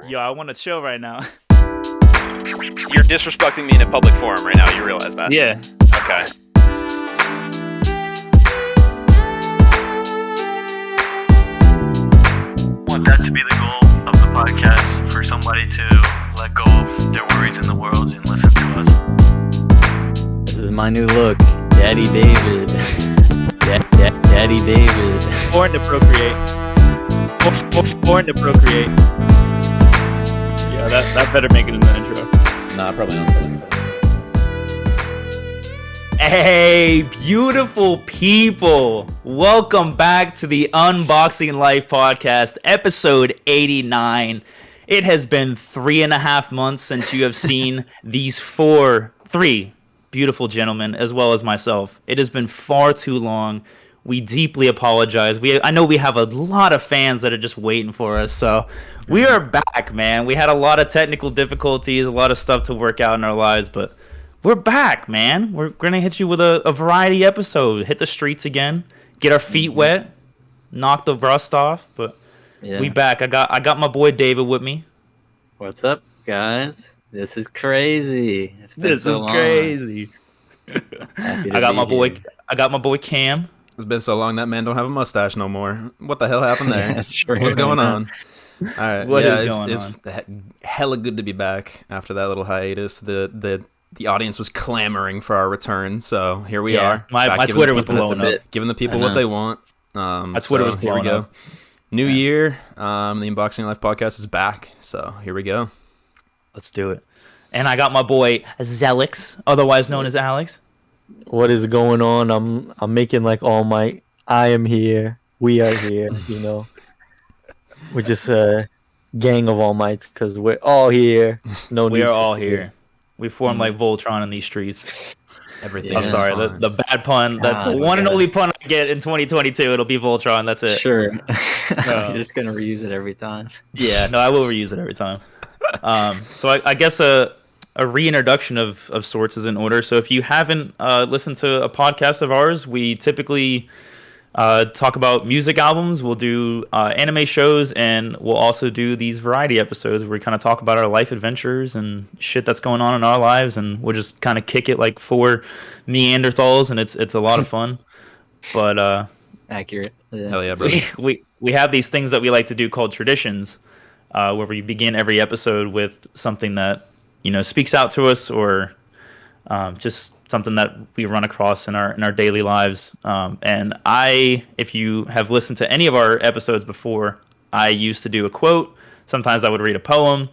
Yo, I want to chill right now. You're disrespecting me in a public forum right now. You realize that? Yeah. Okay. I want that to be the goal of the podcast, for somebody to let go of their worries in the world and listen to us. This is my new look, Daddy David. Daddy David. Born to procreate. Born to procreate. Yeah, that better make it in the intro. Nah, probably not. Hey, beautiful people. Welcome back to the Unboxing Life podcast, episode 89. It has been 3.5 months since you have seen these three beautiful gentlemen, as well as myself. It has been far too long. We deeply apologize. I know we have a lot of fans that are just waiting for us, so we are back, man. We had a lot of technical difficulties, a lot of stuff to work out in our lives, but we're back, man. We're gonna hit you with a variety episode. Hit the streets again, get our feet wet, knock the rust off. But we back. I got my boy David with me. What's up, guys? This is crazy. It's been so long. Crazy. I got my boy Cam. It's been so long that man don't have a mustache no more. What the hell happened there? Yeah, sure. What's going on? All right, What is going it's hella good to be back after that little hiatus. The audience was clamoring for our return, so here we are. My Twitter was blowing up. Giving the people what they want. My Twitter was blowing up. New year, the Unboxing Life podcast is back, so here we go. Let's do it. And I got my boy Zelix, otherwise known as Alex. What is going on? I'm making like All Might. I am here. We are here. You know, we're just a gang of All Mights because we're all here. We are all here. We form like Voltron in these streets. Everything. I'm sorry, the bad pun, the one and only pun I get in 2022. It'll be Voltron. That's it. Sure. You're just gonna reuse it every time. Yeah, no, I will reuse it every time. So I guess a reintroduction of sorts is in order. So if you haven't listened to a podcast of ours, we typically talk about music albums. We'll do anime shows, and we'll also do these variety episodes where we kind of talk about our life adventures and shit that's going on in our lives, and we'll just kind of kick it like four Neanderthals, and it's a lot of fun. But Accurate. Yeah. Hell yeah, bro. we have these things that we like to do called traditions, where we begin every episode with something that speaks out to us, or just something that we run across in our daily lives. And if you have listened to any of our episodes before, I used to do a quote. Sometimes I would read a poem,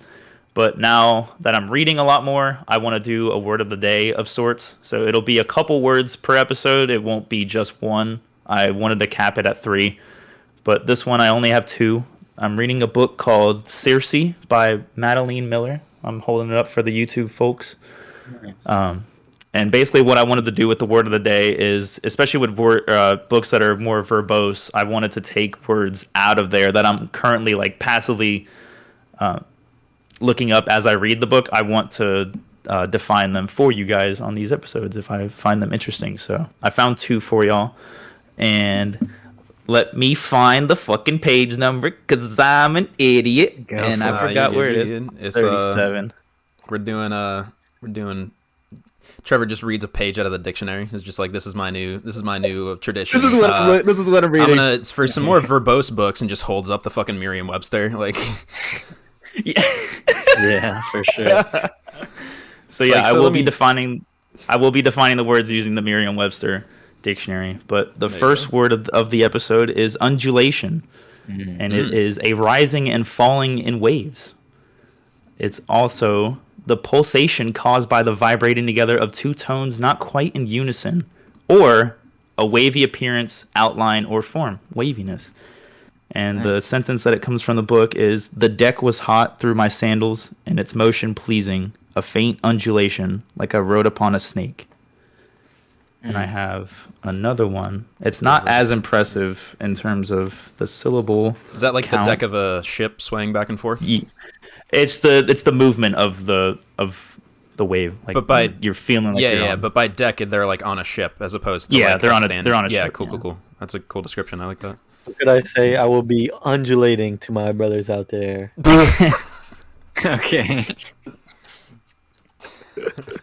but now that I'm reading a lot more, I want to do a word of the day of sorts. So it'll be a couple words per episode. It won't be just one. I wanted to cap it at 3, but this one I only have 2. I'm reading a book called Circe by Madeline Miller. I'm holding it up for the YouTube folks. Nice. And basically what I wanted to do with the word of the day is, especially with books that are more verbose, I wanted to take words out of there that I'm currently like passively looking up as I read the book. I want to define them for you guys on these episodes if I find them interesting. So I found 2 for y'all. And let me find the fucking page number because I'm an idiot. And I forgot where it is. It's 37. We're doing. Trevor just reads a page out of the dictionary. It's just like this is my new tradition. This is what I'm reading. It's for some more verbose books and just holds up the fucking Merriam-Webster. Like, Yeah, for sure. So yeah, I will be defining the words using the Merriam-Webster dictionary. But the first word of the episode is undulation, and it is a rising and falling in waves. It's also the pulsation caused by the vibrating together of 2 tones not quite in unison, or a wavy appearance, outline, or form. Waviness. And the sentence that it comes from the book is, the deck was hot through my sandals, and its motion pleasing, a faint undulation, like I rode upon a snake. And I have another one. It's not as impressive in terms of the syllable. Is that like count. the deck of a ship swaying back and forth? It's the movement of the wave. Like, but you're feeling like but by deck they're like on a ship as opposed to they're on a Yeah, ship, cool. That's a cool description. I like that. What could I say? I will be undulating to my brothers out there. Okay.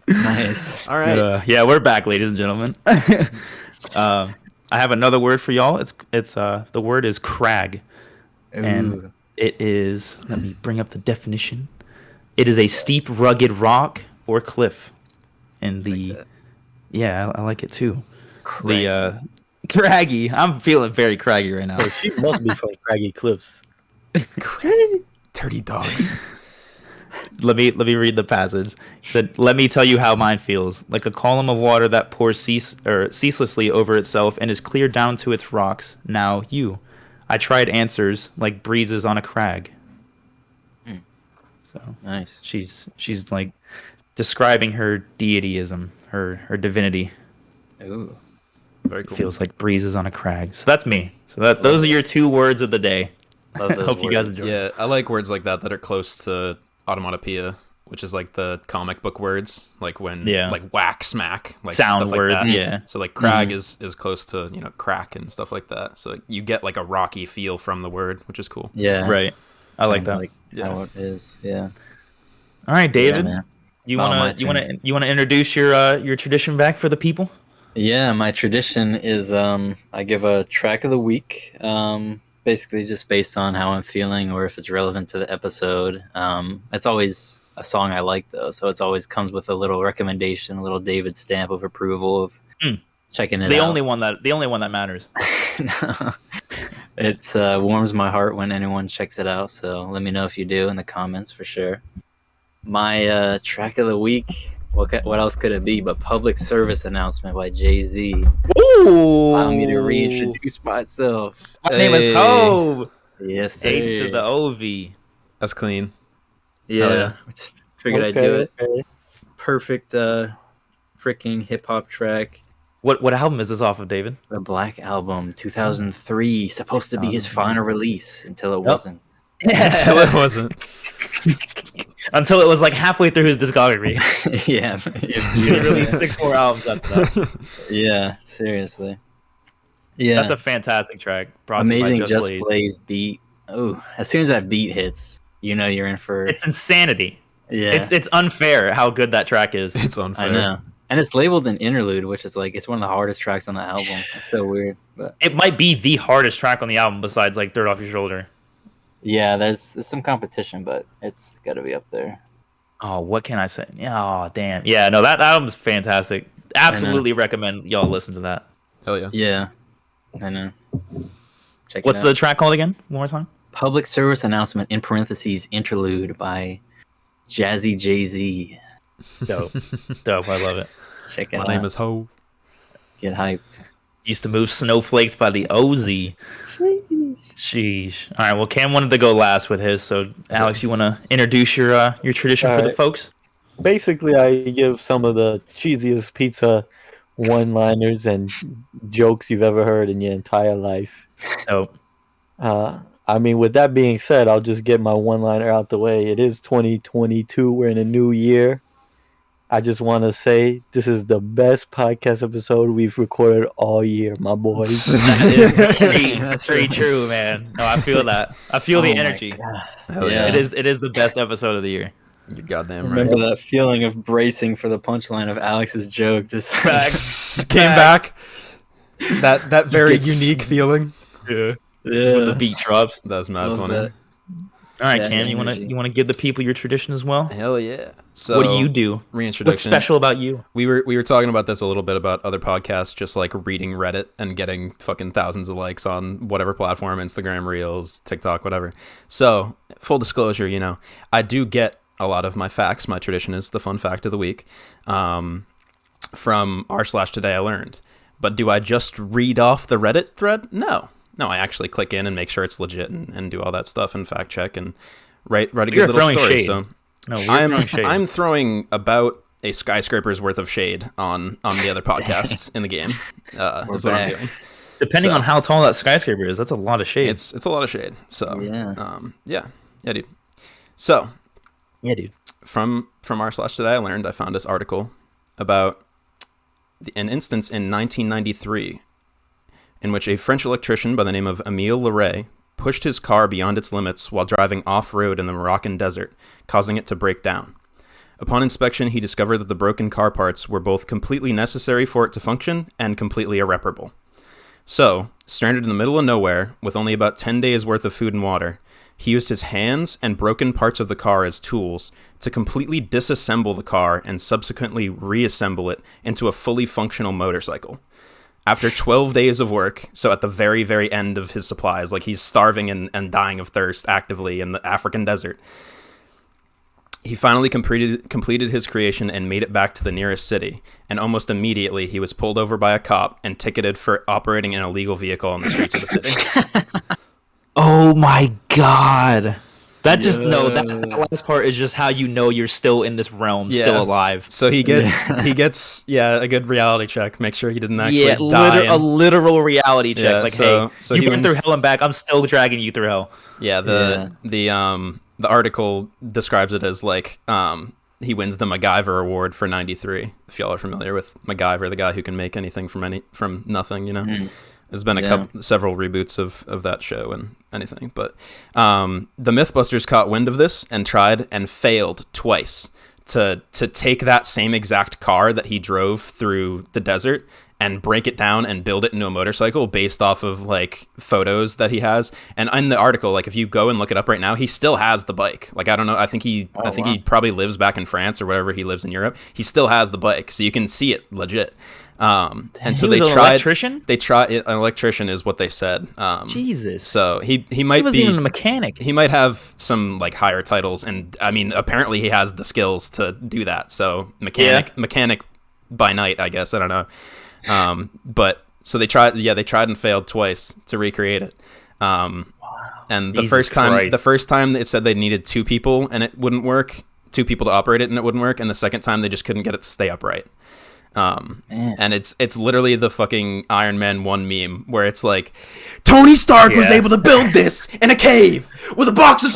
Nice. All right. Yeah, we're back, ladies and gentlemen. I have another word for y'all. It's the word is crag, and it is. Let me bring up the definition. It is a steep, rugged rock or cliff, and I like it too. Craggy. The craggy. I'm feeling very craggy right now. Oh, she must be from Craggy Cliffs. Dirty dogs. Let me read the passage. It said, "Let me tell you how mine feels, like a column of water that pours ceaselessly over itself and is clear down to its rocks. Now you, I tried answers like breezes on a crag." So Nice. she's like describing her deityism, her divinity. Ooh. Very cool. Feels like breezes on a crag. So that's me. So those are your 2 words of the day. Love those Hope you guys words. enjoy. Yeah, I like words like that are close to onomatopoeia, which is like the comic book words, like when like whack, smack, like Sound stuff words, like that. yeah. So like crag is close to crack and stuff like that. So you get like a rocky feel from the word, which is cool. Yeah. Right. I like Sounds that. how it is. Yeah. All right, David. man. You Oh, my wanna turn. you wanna introduce your tradition back for the people? Yeah, my tradition is I give a track of the week, basically just based on how I'm feeling or if it's relevant to the episode. It's always a song I like though, so it's always comes with a little recommendation, a little David stamp of approval of checking it The out. only one that matters. No. It warms my heart when anyone checks it out, so let me know if you do in the comments for sure. My track of the week, what else could it be but Public Service Announcement by Jay-Z. Ooh! Allow me to reintroduce myself. My name is Hove. Yes, sir. A to the OV. That's clean. Yeah. Figured I'd do it. Okay. Perfect freaking hip-hop track. What album is this off of, David? The Black Album, 2003. Supposed to be his final release until it wasn't. Until it wasn't. Until it was like halfway through his discography. Yeah. He released 6 more albums after that. Yeah, seriously. Yeah. That's a fantastic track. Brought to you by amazing Just Blaze. Blaze beat. Oh, as soon as that beat hits, you know you're in for. It's insanity. Yeah, It's unfair how good that track is. It's unfair. I know, and it's labeled an interlude, which is like it's one of the hardest tracks on the album. It's so weird, but It might be the hardest track on the album besides like Dirt Off Your Shoulder. yeah, there's some competition, but it's got to be up there. Oh, what can I say? Oh, damn. Yeah, no, that album's fantastic. Absolutely recommend y'all listen to that. Hell yeah. Yeah, I know. Check What's it the out. track called again? One more time. Public Service Announcement in parentheses interlude by Jazzy Jay-Z. Dope. Dope. I love it. Check it My out. name is Ho. Get hyped. Used to move snowflakes by the OZ. Sheesh. All right. Well, Cam wanted to go last with his. So, Alex, you want to introduce your tradition All for the right. folks? Basically, I give some of the cheesiest pizza one-liners and jokes you've ever heard in your entire life. Dope. I mean, with that being said, I'll just get my one-liner out the way. It is 2022. We're in a new year. I just want to say this is the best podcast episode we've recorded all year, my boys. That is very, That's very right. true, man. No, I feel that. I feel the Oh my energy. God. Hell Yeah. yeah. It is the best episode of the year. You're goddamn right. Remember that feeling of bracing for the punchline of Alex's joke? Just Came back. That very gets- unique feeling. Yeah. When the beat drops. That was mad Love funny. that. All right, That Cam, you energy. want to give the people your tradition as well? Hell yeah. So What do you do? Reintroduction. What's special about you? We were talking about this a little bit about other podcasts, just like reading Reddit and getting fucking thousands of likes on whatever platform, Instagram Reels, TikTok, whatever. So full disclosure, I do get a lot of my facts. My tradition is the fun fact of the week from r/today I learned. But do I just read off the Reddit thread? No, I actually click in and make sure it's legit and do all that stuff and fact check and write a You're good little throwing story. shade. So No, we're throwing shade. I'm throwing about a skyscraper's worth of shade on the other podcasts in the game. Is what I'm back. doing. Depending so- on how tall that skyscraper is, that's a lot of shade. It's a lot of shade. So Yeah. yeah, dude. So Yeah, dude. from r/today I learned, I found this article about an instance in 1993 in which a French electrician by the name of Émile Leray pushed his car beyond its limits while driving off-road in the Moroccan desert, causing it to break down. Upon inspection, he discovered that the broken car parts were both completely necessary for it to function and completely irreparable. So, stranded in the middle of nowhere, with only about 10 days worth of food and water, he used his hands and broken parts of the car as tools to completely disassemble the car and subsequently reassemble it into a fully functional motorcycle. After 12 days of work, so at the very, very end of his supplies, like he's starving and dying of thirst actively in the African desert, he finally completed his creation and made it back to the nearest city, and almost immediately he was pulled over by a cop and ticketed for operating an illegal vehicle on the streets of the city. Oh my god. That last part is just how you know you're still in this realm, still alive. So he gets a good reality check. Make sure he didn't actually die. A literal reality check. Yeah, like, so hey, you he went through hell and back. I'm still dragging you through hell. Yeah, the article describes it as like he wins the MacGyver Award for '93. If y'all are familiar with MacGyver, the guy who can make anything from nothing, you know. There's been several reboots of that show and anything, but the Mythbusters caught wind of this and tried and failed twice to take that same exact car that he drove through the desert and break it down and build it into a motorcycle based off of like photos that he has. And in the article, like if you go and look it up right now, he still has the bike. Like I don't know, I think he probably lives back in France or wherever he lives in Europe. He still has the bike, so you can see it legit. And so an electrician? An electrician is what they said. Jesus. So he might wasn't be even a mechanic. He might have some like higher titles, and I mean apparently he has the skills to do that. So mechanic by night, I guess. I don't know. But so they tried and failed twice to recreate it. And the first time it said they needed 2 people and it wouldn't work, 2 people to operate it and it wouldn't work, and the second time they just couldn't get it to stay upright. And it's literally the fucking Iron Man 1 meme where it's like Tony Stark was able to build this in a cave with a box of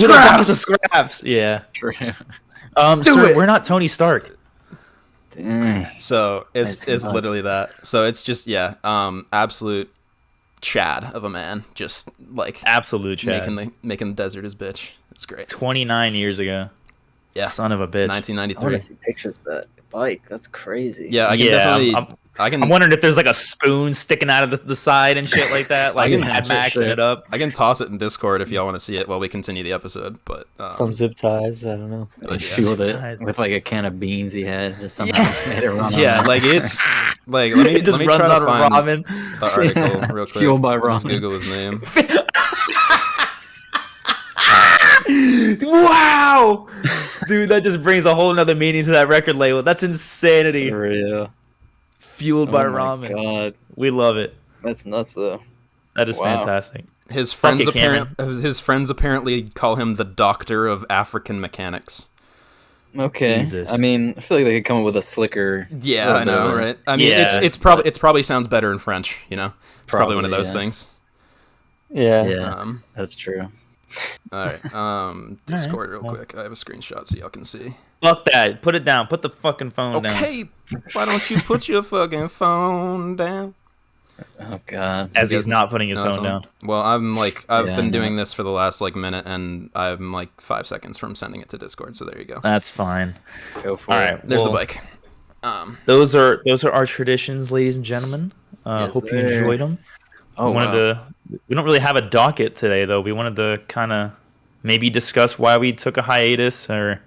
scraps. Yeah. True. Sir, we're not Tony Stark. Dang. So it's literally that. So it's just absolute Chad of a man, just like absolute Chad, making the desert his bitch. It's great. 29 years ago. Yeah, son of a bitch. 1993. I want to see pictures of that bike. That's crazy. Yeah, I can definitely. I'm wondering if there's like a spoon sticking out of the side and shit like that. Like Mad Maxing it up. I can toss it in Discord if y'all want to see it while we continue the episode. But some zip ties, I don't know. Fueled it with like a can of beans he had. Just somehow made it run. Yeah, like it's like let me try to find ramen. The article real quick. Fueled by ramen. Just Google his name. Wow, dude, that just brings a whole nother meaning to that record label. That's insanity. For real. Fueled by ramen. God. We love it. That's nuts, though. That is fantastic. His friends apparently call him the doctor of African mechanics. Okay. Jesus. I mean, I feel like they could come up with a slicker. Yeah, I know, right? I mean, it's probably sounds better in French. You know, it's probably one of those things. Yeah. That's true. All right. Discord real quick. I have a screenshot so y'all can see. Fuck that. Put it down. Put the fucking phone down. Okay. Why don't you put your fucking phone down? Oh god. As he's not putting his phone down. Well, I've been doing this for the last minute, and I'm 5 seconds from sending it to Discord. So there you go. That's fine. Go for it. All right. There's the bike. Those are our traditions, ladies and gentlemen. Hope you enjoyed them. Oh, we don't really have a docket today, though. We wanted to kind of maybe discuss why we took a hiatus, or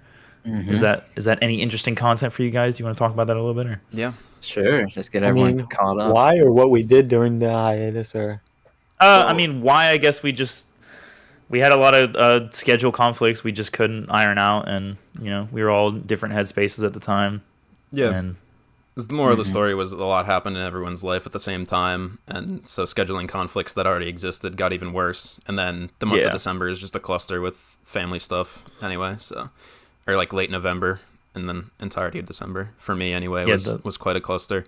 is that any interesting content for you guys? Do you want to talk about that a little bit? Or? Yeah, sure. Just get everyone caught up. Why or what we did during the hiatus, or? I mean, why? I guess we had a lot of schedule conflicts we just couldn't iron out, and we were all in different headspaces at the time. Yeah. And the moral of the story was a lot happened in everyone's life at the same time, and so scheduling conflicts that already existed got even worse. And then the month of December is just a cluster with family stuff anyway. So, or like late November and then entirety of December for me anyway was quite a cluster.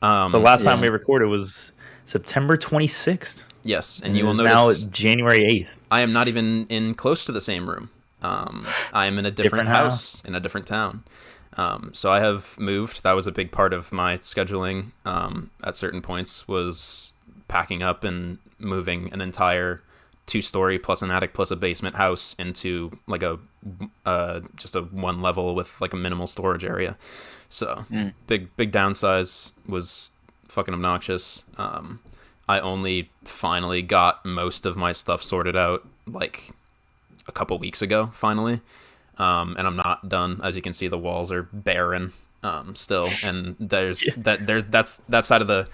The last time we recorded was September 26th. Yes, and you will notice now January 8th. I am not even in close to the same room. I am in a different house in a different town. So I have moved. That was a big part of my scheduling at certain points, was packing up and moving an entire 2-story plus an attic plus a basement house into like a just a one level with like a minimal storage area. So big downsize was fucking obnoxious. I only finally got most of my stuff sorted out like a couple weeks ago finally, and I'm not done. As you can see, the walls are barren still, and that's that side of the.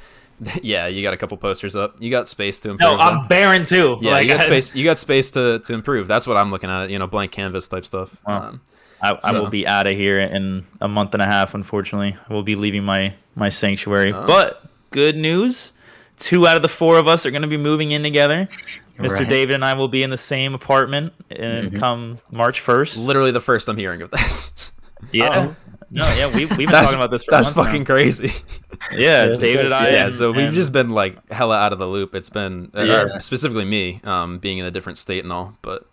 Yeah, you got a couple posters up. You got space to improve. No, I'm barren too. Yeah, you got space. You got space to improve. That's what I'm looking at. Blank canvas type stuff. Well, I will be out of here in a month and a half. Unfortunately, I will be leaving my sanctuary. But good news: 2 out of the 4 of us are going to be moving in together. Mr. Right. David and I will be in the same apartment and come March 1st. Literally the first I'm hearing of this. Yeah. No, yeah, we've been talking about this for That's months fucking now. crazy. Yeah, David and I. Yeah, so we've just been like hella out of the loop. It's been Yeah. specifically me, being in a different state and all, but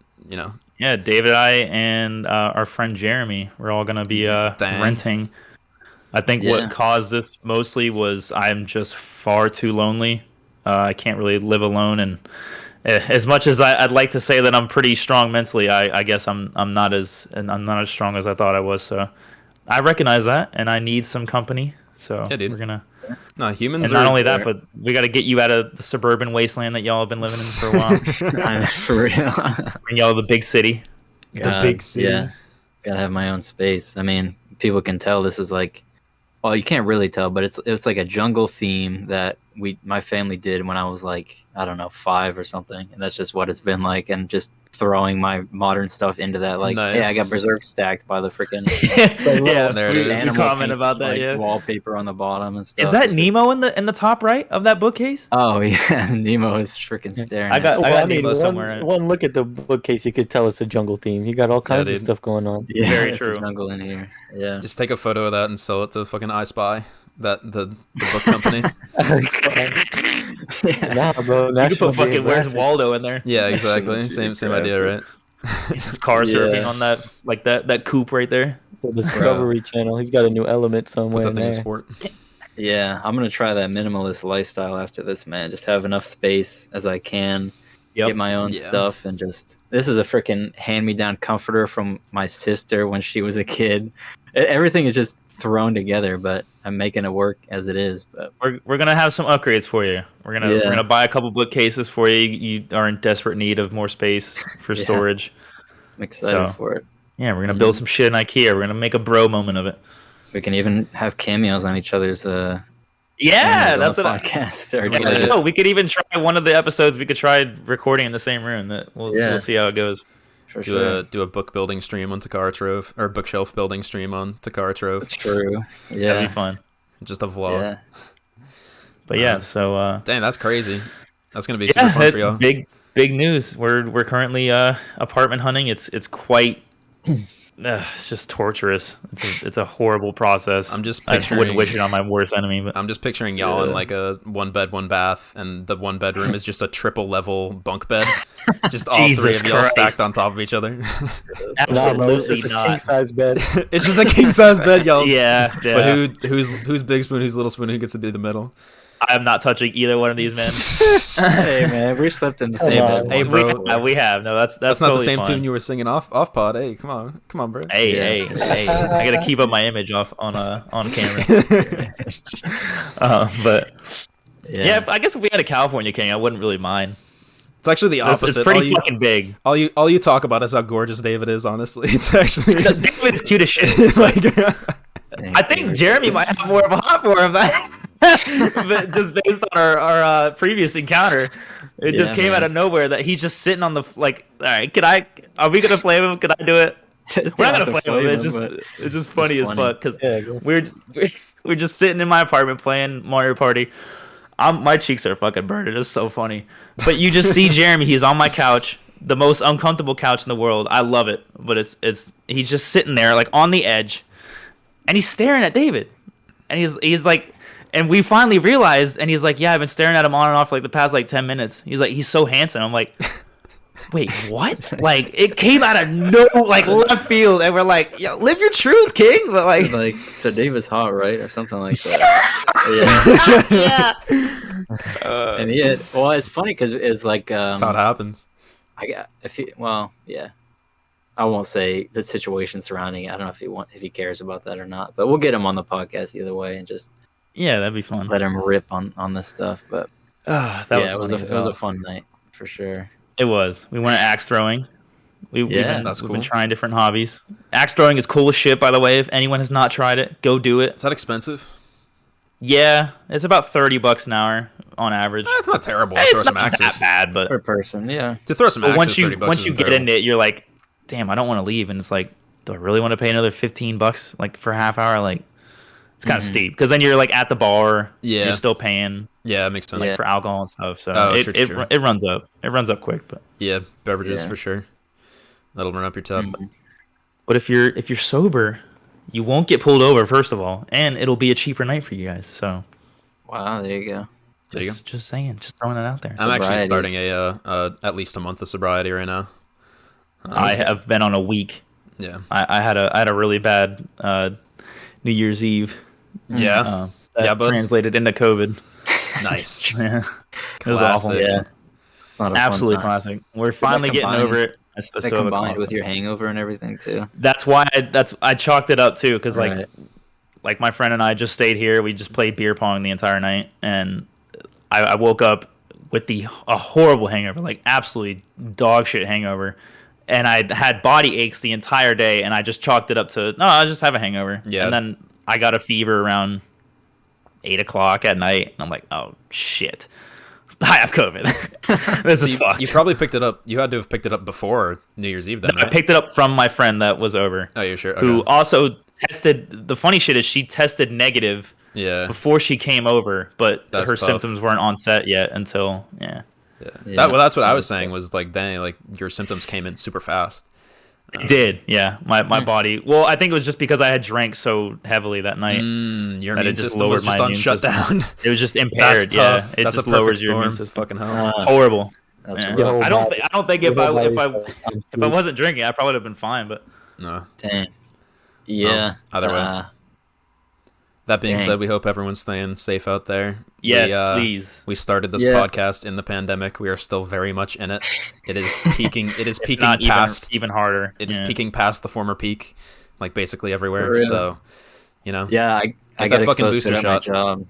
Yeah, David and I and our friend Jeremy, we're all gonna be renting. I think what caused this mostly was I'm just far too lonely. I can't really live alone, and as much as I'd like to say that I'm pretty strong mentally, I guess I'm not as strong as I thought I was. So I recognize that, and I need some company. So Yeah, dude. we're gonna. no humans. And not are, only that, but we got to get you out of the suburban wasteland that y'all have been living in for a while. For real. Bring y'all to the big city. The big city. Yeah, gotta have my own space. I mean, people can tell this is like, well, you can't really tell, but it's like a jungle theme that my family did when I was like, I don't know, 5 or something, and that's just what it's been like. And just throwing my modern stuff into that, like, Nice. yeah, I got Berserk stacked by the freaking Yeah, there it is. You comment about that, like, yeah. wallpaper on the bottom and stuff. Is that It's just- Nemo in the top right of that bookcase? Oh yeah, Nemo is freaking staring. I got- at you. Nemo somewhere. One look at the bookcase, you could tell it's a jungle theme. You got all kinds of dude. stuff going on. Yeah, Very it's true. a jungle in here. Yeah. Just take a photo of that and sell it to fucking I Spy, the book company. Nah, bro. You could put fucking Where's Waldo in there. Yeah, exactly. Same idea, right? Just car surfing on that, like that coupe right there. The Discovery Channel. He's got a new element Put somewhere that in thing in there. sport. Yeah, I'm gonna try that minimalist lifestyle after this, man. Just have enough space as I can, get my own Yeah. stuff, and just this is a freaking hand-me-down comforter from my sister when she was a kid. Everything is just thrown together, but I'm making it work as it is. But We're gonna have some upgrades for you. We're Yeah. gonna buy a couple bookcases for you. You are in desperate need of more space for Yeah. storage. I'm excited So- for it. Yeah, we're gonna build some shit in IKEA. We're gonna make a bro moment of it. We can even have cameos on each other's. Yeah, cameos that's on what. the podcast. Or Yeah, you know, just we could even try one of the episodes. We could try recording in the same room. We'll see how it goes. for Do sure. a book building stream on Takara Trove, or bookshelf building stream on Takara Trove. True. That'd Yeah. be fun. Just a vlog. Yeah. But yeah, so Dang, that's crazy. That's gonna be super fun for y'all. big news. We're currently apartment hunting. It's quite. It's just torturous. It's a horrible process. I'm just I wouldn't picturing- wish it on my worst enemy, but I'm just picturing y'all in like a 1 bed, 1 bath, and the 1 bedroom is just a triple level bunk bed. Just all Jesus 3 of y'all Christ. stacked on top of each other. Nah, bro, it's absolutely just a not. king size bed. It's just a king size bed, y'all. Yeah, But who's big spoon, who's little spoon, who gets to be the middle? I'm not touching either one of these men. Hey man, we slept in the same on. bed. Hey, once bro. before. We have no. That's That's not the totally same fine. tune you were singing off pod. Hey, come on, bro. Hey, Yeah. hey! I gotta keep up my image off on camera. But yeah, I guess if we had a California king, I wouldn't really mind. It's actually the It's, opposite. it's pretty fucking big. all you talk about is how gorgeous David is. Honestly, it's actually David's cute as shit. like Thank I you. think Jeremy might have more of a hot for him, but just based on our previous encounter, it just Yeah, came man. out of nowhere that he's just sitting on the like. All right, are we gonna flame him? Can I do it? We're not gonna flame him. It's just funny as funny. fuck because Yeah, go. we're just sitting in my apartment playing Mario Party. My cheeks are fucking burning. It's so funny. But you just see Jeremy. He's on my couch, the most uncomfortable couch in the world. I love it, but he's just sitting there like on the edge, and he's staring at David, and he's like, and we finally realized, and he's like, yeah, I've been staring at him on and off for like the past like 10 minutes. He's like, he's so handsome. I'm like, wait, what? Like it came out of no like left field, and we're like, yo, live your truth, king. But like, Like, so David's hot, right, or something like that. Yeah. yeah. And well, it's funny because it's like That's how it happens. yeah. I won't say the situation surrounding it. I don't know if he cares about that or not, but we'll get him on the podcast either way and just that'd be fun. let him rip on this stuff. But it was a fun night for sure. It was. We went axe throwing. We've been cool. trying different hobbies. Axe throwing is cool as shit, by the way. If anyone has not tried it, go do it. Is that expensive? Yeah, it's about $30 an hour on average. That's not terrible. It's throw some not axes. that bad, but Per person, yeah. To throw some axes, once you $30 get isn't into it, you're like, damn, I don't want to leave, and it's like, do I really want to pay another $15 like for a half hour? Like, it's kind of steep because then you're like at the bar, you're still paying. Yeah, it makes sense. Like for alcohol and stuff, so true. It runs up. It runs up quick, but yeah, beverages for sure. That'll run up your tab. But if you're sober, you won't get pulled over first of all, and it'll be a cheaper night for you guys. So, wow, there you go. Just saying, just throwing it out there. I'm actually starting at least a month of sobriety right now. I have been on a week. Yeah, I had a really bad New Year's Eve. Yeah, that translated into COVID. Nice. It was awful. Yeah, absolutely classic. We're finally getting over it. That combined with your hangover and everything too. That's why I chalked it up too, because like my friend and I just stayed here. We just played beer pong the entire night, and I woke up with a horrible hangover, like absolutely dog shit hangover. And I had body aches the entire day, and I just chalked it up to, no, I just have a hangover. Yeah. And then I got a fever around 8 o'clock at night, and I'm like, oh, shit. I have COVID. This is fucked. You probably picked it up. You had to have picked it up before New Year's Eve then, right? I picked it up from my friend that was over. Oh, you're sure? Okay. Who also tested, the funny shit is she tested negative before she came over, but her symptoms weren't on set yet until, That's what I was saying was like, dang, like your symptoms came in super fast. It did, yeah. My body. Well, I think it was just because I had drank so heavily that night. Your immune system was just on shutdown. It was just impaired. That's It That's just a perfect lowers your storm. immune system. Fucking hell. Horrible. That's I don't think if I wasn't drinking, I probably would have been fine. But no. Dang. Yeah. Either way. That being said, we hope everyone's staying safe out there. Yes, please. We started this podcast in the pandemic. We are still very much in it. It is peaking. It is peaking past even harder. It is peaking past the former peak, like basically everywhere. Really? So, you know. Yeah, I got fucking exposed to booster it at my shot. job.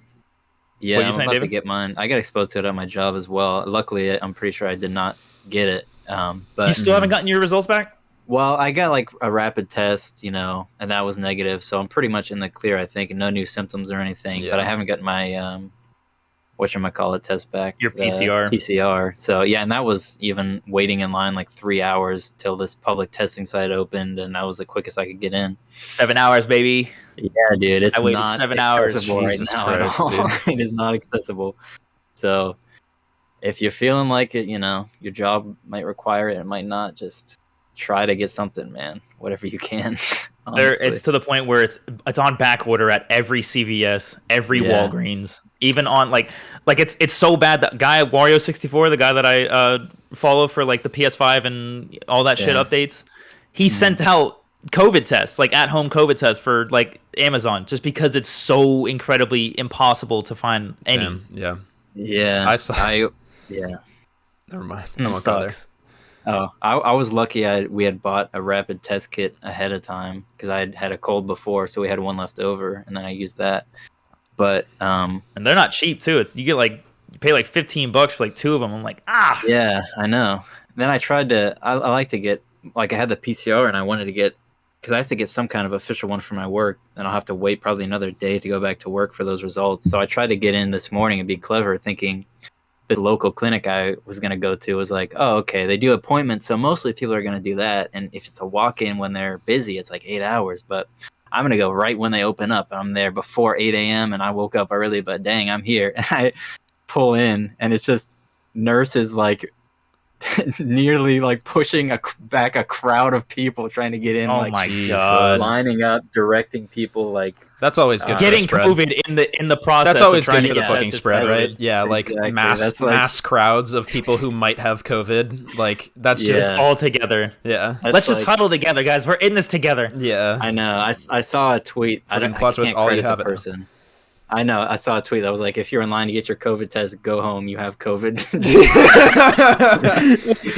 Yeah, What you I'm saying, about David? to get mine. I got exposed to it at my job as well. Luckily, I'm pretty sure I did not get it. But You still haven't gotten your results back? Well, I got like a rapid test, and that was negative, so I'm pretty much in the clear, I think, and no new symptoms or anything. Yeah. But I haven't gotten my whatchamacallit test back. Your PCR. PCR. So yeah, and that was even waiting in line like 3 hours till this public testing site opened, and that was the quickest I could get in. 7 hours, baby. Yeah, dude, it's I waited not 7 hours. accessible Jesus right now Christ, at all. It is not accessible. So if you're feeling like it, your job might require it, it might not. Just try to get something, man. Whatever you can. It's to the point where it's on back order at every CVS, every Walgreens, even on like it's so bad that guy Wario64, the guy that I follow for like the PS5 and all that shit updates, he sent out COVID tests, like at home COVID tests for like Amazon, just because it's so incredibly impossible to find any. Damn, Yeah. I saw. Yeah. Never mind. It I won't go there. sucks. Oh, I was lucky. We had bought a rapid test kit ahead of time because I had a cold before, so we had one left over, and then I used that. But And they're not cheap too. You pay like $15 for like 2 of them. I'm like, yeah, I know. Then I tried to. I like to get I had the PCR, and I wanted to get because I have to get some kind of official one for my work, and I'll have to wait probably another day to go back to work for those results. So I tried to get in this morning and be clever, thinking the local clinic I was going to go to was like, oh, okay, they do appointments, so mostly people are going to do that. And if it's a walk-in when they're busy, it's like 8 hours. But I'm going to go right when they open up. I'm there before 8 a.m. and I woke up early, but dang, I'm here. And I pull in, and it's just nurses like nearly like pushing back a crowd of people trying to get in. oh like, my god, lining up, directing people like. That's always good. getting for the spread. COVID in the process. That's always of trying good to for the get fucking tested spread, positive. right? Yeah, like Exactly. mass That's like- mass crowds of people who might have COVID. Like that's just Just all together. yeah. Let's just like- huddle together, guys. We're in this together. Yeah. I know. I saw a tweet. I Fucking don't. plot I twist, can't all you credit have the it now. person. I know. I saw a tweet that was like, if you're in line to get your COVID test, go home. You have COVID.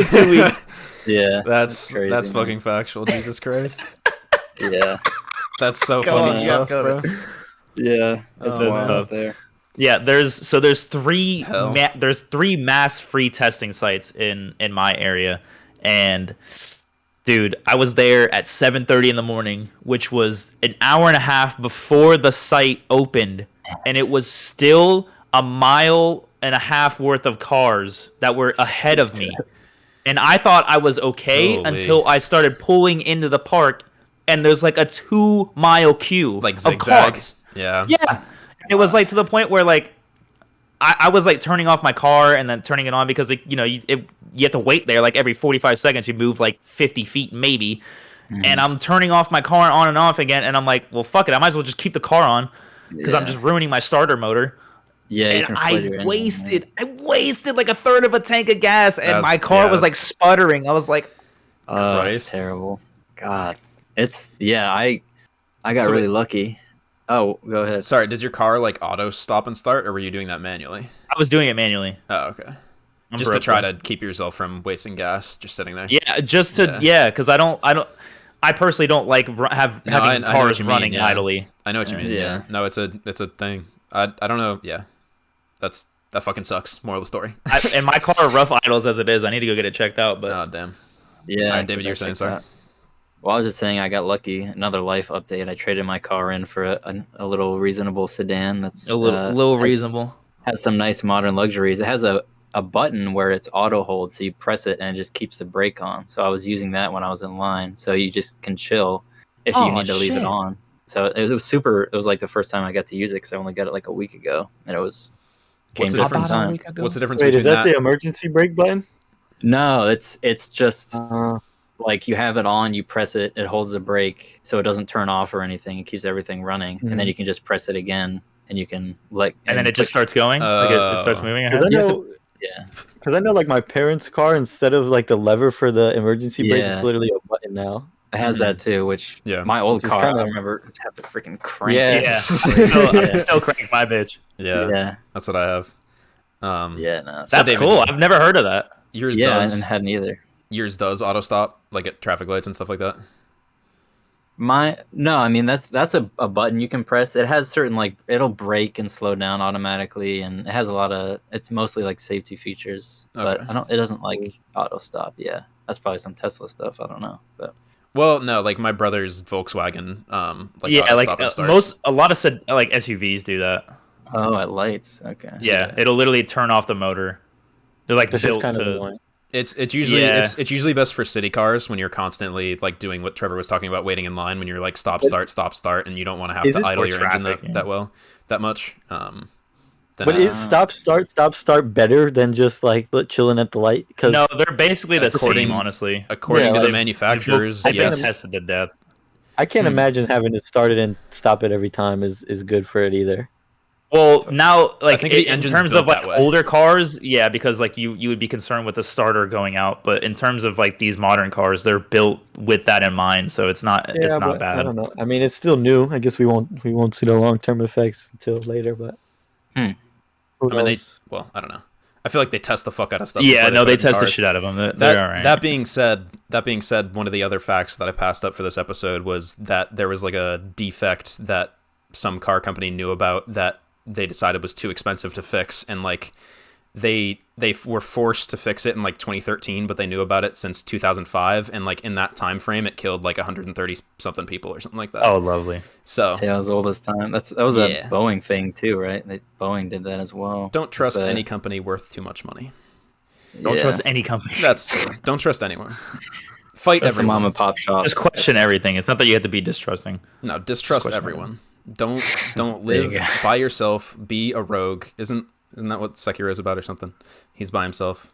2 weeks. Yeah. That's crazy, that's man. fucking factual. Jesus Christ. Yeah. That's so Go fucking on, yeah, tough, go bro. Yeah. That's Oh, wild wow. out there. Yeah, there's three Hell. there's 3 mass free testing sites in my area, and dude, I was there at 7:30 in the morning, which was an hour and a half before the site opened, and it was still a mile and a half worth of cars that were ahead of me. And I thought I was okay Holy. until I started pulling into the park, and there's like a 2-mile queue Like of zigzag. cars. Yeah. Yeah. And it was like to the point where like I was like turning off my car and then turning it on because like, you know, you have to wait there like every 45 seconds. You move like 50 feet maybe. And I'm turning off my car on and off again. And I'm like, well, fuck it. I might as well just keep the car on because I'm Yeah. just ruining my starter motor. Yeah, you And can flood your I engine, wasted like a third of a tank of gas, and my That's- car yeah, was like that's- sputtering. I was like, Oh, Christ. it's terrible. God. I got So really wait- lucky. Oh, go ahead. Sorry, does your car like auto stop and start, or were you doing that manually? I was doing it manually. Oh, okay. I'm Just to broke, try though. to keep yourself from wasting gas, just sitting there. Yeah, just to Yeah. yeah, because I personally don't like having No, I know what cars you mean, running yeah. idly. I know what you mean. Yeah. Yeah. No, it's a thing. I don't know. Yeah. That fucking sucks. Moral of the story. And my car rough idles as it is. I need to go get it checked out. But Oh damn. Yeah. Alright, David, you were saying, checked sorry. out. Well, I was just saying I got lucky. Another life update. I traded my car in for a little reasonable sedan that's a little has- reasonable. Has some nice modern luxuries. It has a button where it's auto hold, so you press it and it just keeps the brake on. So I was using that when I was in line, so you just can chill if Oh, you need to leave shit. it on. So it was super. It was like the first time I got to use it because I only got it like a week ago, and it was came What's the just in difference? time. What's the difference Wait, between is that that? the emergency brake button? No, it's just Uh, like you have it on, you press it, it holds the brake, so it doesn't turn off or anything. It keeps everything running, and then Mhm. you can just press it again, and you can like. And then it just starts going. Like it starts moving. Because I ahead. You have know, yeah. because I know, like my parents' car, instead of like the lever for the emergency brake, Yeah. it's literally a button now. It has that too, which Yeah. my old Which is car, kinda- I remember, have to freaking crank. Yeah. it. Yeah, I still crank my bitch. Yeah, yeah, that's what I have. yeah. No, So That's David, cool. I've never heard of that. Yours yeah, does. and hadn't either. Yours does auto stop, like at traffic lights and stuff like that. No, I mean that's a button you can press. It has certain like it'll brake and slow down automatically, and it has a lot of. It's mostly like safety features, but Okay. It doesn't like auto stop. Yeah, that's probably some Tesla stuff. I don't know, but Well, no, like my brother's Volkswagen, like Yeah, auto like stop and starts. a lot of like SUVs do that. oh, at lights. Okay. Yeah, it'll literally turn off the motor. They're like That's just built kind of to. annoying. It's usually Yeah. it's usually best for city cars when you're constantly like doing what Trevor was talking about, waiting in line when you're like stop start, and you don't want to have Is to it- idle Or your engine traffic, yeah. that much. Then, But is stop start better than just like chilling at the light? Because No, they're basically the According- same, honestly. according Yeah, to like, the manufacturers, I've been yes. tested to death. I can't imagine having to start it and stop it every time is good for it either. Well, now, like think the in engine's terms built of like that way. older cars, yeah, because like you would be concerned with the starter going out. But in terms of like these modern cars, they're built with that in mind, so it's not Yeah, not but I bad. don't know. I mean, it's still new. I guess we won't see the long term effects until later. But Hmm. who I mean, knows? I don't know. I feel like they test the fuck out of stuff. Yeah, before no, put they it in test the cars. shit out of them. They're That, all right. that being said, one of the other facts that I passed up for this episode was that there was like a defect that some car company knew about that they decided was too expensive to fix, and like they were forced to fix it in like 2013, but they knew about it since 2005, and like in that time frame, it killed like 130 something people or something like that. Oh, lovely. So Tales old as time. That was Yeah. a Boeing thing too, right? Boeing did that as well. don't trust But- any company worth too much money. Don't Yeah. trust any company. That's true. Don't trust anyone. Fight Trust the everyone. mom and pop shop. Just question everything. It's not that you have to be distrusting. No, distrust question everyone. Don't There you live go. by yourself. Be a rogue. Isn't that what Sekiro is about or something? He's by himself.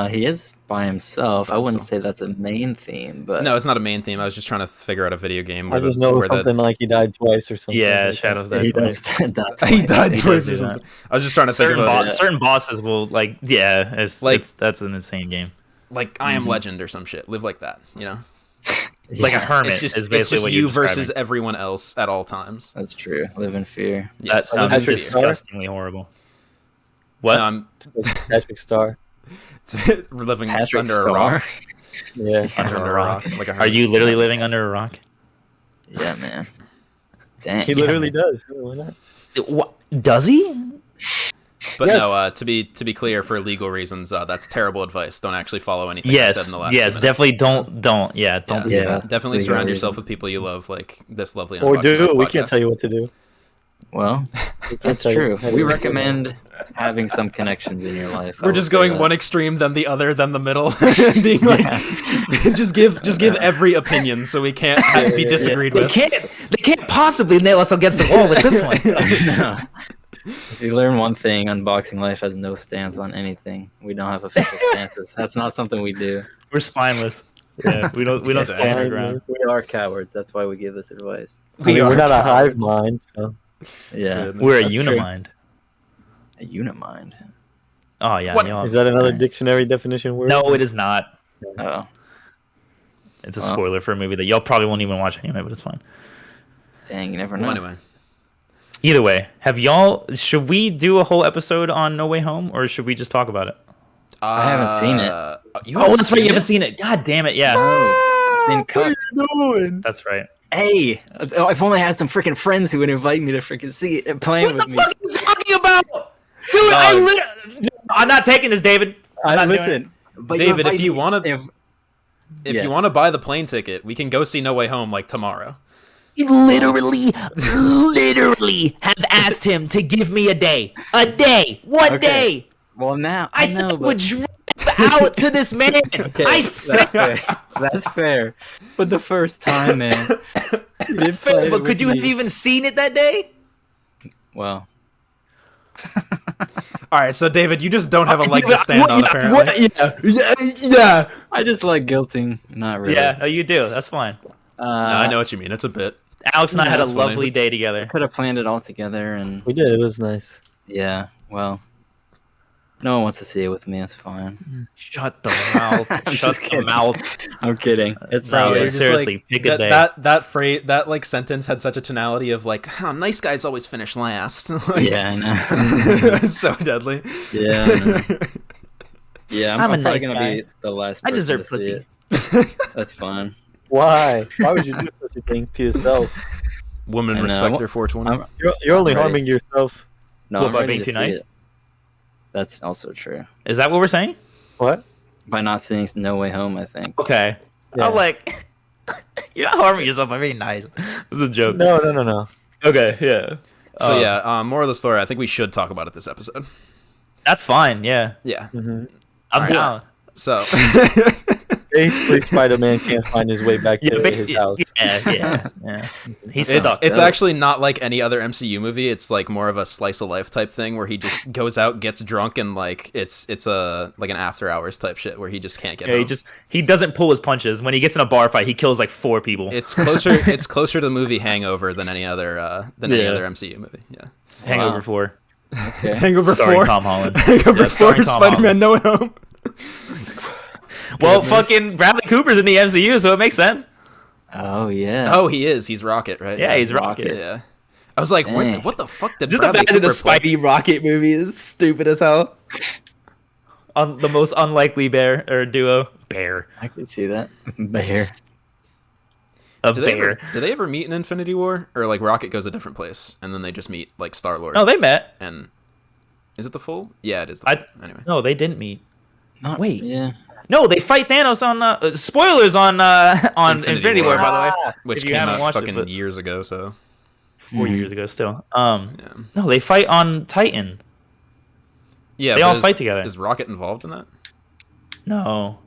He is by himself. by I wouldn't himself. say that's a main theme, but No, it's not a main theme. I was just trying to figure out a video game I where just know where something like he died twice or something. Yeah, like Shadows that. Die he Twice. does die he died He twice does or do something. that. I was just trying to think Certain, of a, certain bosses will like, yeah, Like- that's an insane game. like I Am Legend or some shit. Live like that, you know? Like a hermit It's just, is basically what you you're versus describing. everyone else at all times. That's true. Live in fear. That Yes, sounds Patrick Star? disgustingly horrible. What? Patrick Star. We're living Patrick under Star. a rock. Yeah. Under a rock. Like a Are you literally living under a rock? Yeah, man. Dang. He literally does. Why not? What? Does he? But Yes. no, to be clear, for legal reasons, that's terrible advice. Don't actually follow anything I said Yes. in the last Yes. 2 minutes. Definitely don't. Yeah. Don't. Yeah. do that. Definitely Legal surround yourself reasons. with people you love, like this lovely. Or Unboxing do. Life We can't podcast. tell you what to do. Well, We can't that's tell you true. how to We do it. recommend having some connections in your life. I We're will just say going that. one extreme, then the other, then the middle, being like, just give every opinion, so we can't be disagreed They with. can't possibly nail us against the wall with this one. No. If you learn one thing, Unboxing Life has no stance on anything. We don't have official stances. That's not something we do. We're spineless. Yeah, we don't stand our ground. We are cowards. That's why we give this advice. I mean, are we're not a hive cowards. mind. So. Yeah. We're a That's true. unimind. A unimind. Oh yeah. What? y'all- Is that another dictionary definition word? No, it is not. Oh. It's a Well. spoiler for a movie that y'all probably won't even watch anyway, but it's fine. Dang, you never know. Well, anyway, Either way, should we do a whole episode on No Way Home, or should we just talk about it? I haven't seen it. You Oh, that's right, you it? haven't seen it. God damn it, yeah. Oh, been cut. doing? That's right. Hey, if only I had some freaking friends who would invite me to freaking see it and play What with the me. fuck are you talking about? Dude, I'm not taking this, David. I'm not doing it. Listen, but David, if invite you me- want to, if- if Yes. you want to buy the plane ticket, we can go see No Way Home like tomorrow. Literally have asked him to give me a day. One Okay. day. well, now I I know, said but would drive out to this man. okay, I that's said fair. That's fair. But the first time, man, you that's did play fair, but with could you have me. even seen it that day? Well, All right, so David, you just don't have a leg to stand on, apparently. Yeah. I just like guilting. Not really. Yeah, no, you do. That's fine. No, I know what you mean. It's a bit. Alex and I Yeah, had a that's funny. lovely day together. Could have planned it all together, and We did. It was nice. yeah. Well, no one wants to see it with me. It's fine. Shut the mouth. I'm Shut just the kidding. mouth. I'm kidding. It's Bro, you're yeah, just seriously, like, pick a day. that phrase, that like sentence had such a tonality of like, oh, nice guys always finish last. Like, yeah, I know. so deadly. Yeah, I know. Yeah, I'm a I'm probably nice gonna guy. be the last. I person deserve to see pussy. it. That's fine. Why? Why would you do such a thing to yourself? Woman I know. respecter 420. I'm- You're only Right. harming yourself. No, What, I'm by ready being to too see nice? it. That's also true. Is that what we're saying? What? By not seeing No Way Home, I think. Okay. Yeah. I'm like, you're not harming yourself by being nice. This is a joke. No. Okay, yeah. So yeah, moral of the story, I think we should talk about it this episode. That's fine, yeah. Yeah. Mm-hmm. I'm Alright. down. So Basically, Spider-Man can't find his way back to his house. Yeah. He's it's stuck. it's actually not like any other MCU movie. It's like more of a slice of life type thing where he just goes out, gets drunk, and like it's a like an after hours type shit where he just can't get Yeah, home. he doesn't pull his punches. When he gets in a bar fight, he kills like 4 people. It's closer to the movie Hangover than any other any Yeah. other MCU movie. Yeah. Hangover Wow. 4. Okay. Hangover Starring 4. Tom Holland. Hangover Yeah, 4 starring Tom Spider-Man No Way Home. Well, fucking Bradley Cooper's in the MCU, so it makes sense. Oh yeah. Oh, he is. He's Rocket, right? Yeah, he's Rocket. Yeah. I was like, Dang. what the fuck did Just Bradley imagine a Cooper play? Spidey Rocket movie. This is stupid as hell. The most unlikely duo. Bear. I could see that. Bear. A Do they bear. ever meet in Infinity War, or like Rocket goes a different place and then they just meet like Star-Lord? No, they met. And is it the full? Yeah, it is. The full. Anyway, No, they didn't meet. Not, Wait. Yeah. No, they fight Thanos on. Spoilers on Infinity War, by the way. which If you came haven't out watched it, fucking but- years ago. So 4 years ago, still. yeah, No, they fight on Titan. yeah. They but all is- fight together. Is Rocket involved in that? No,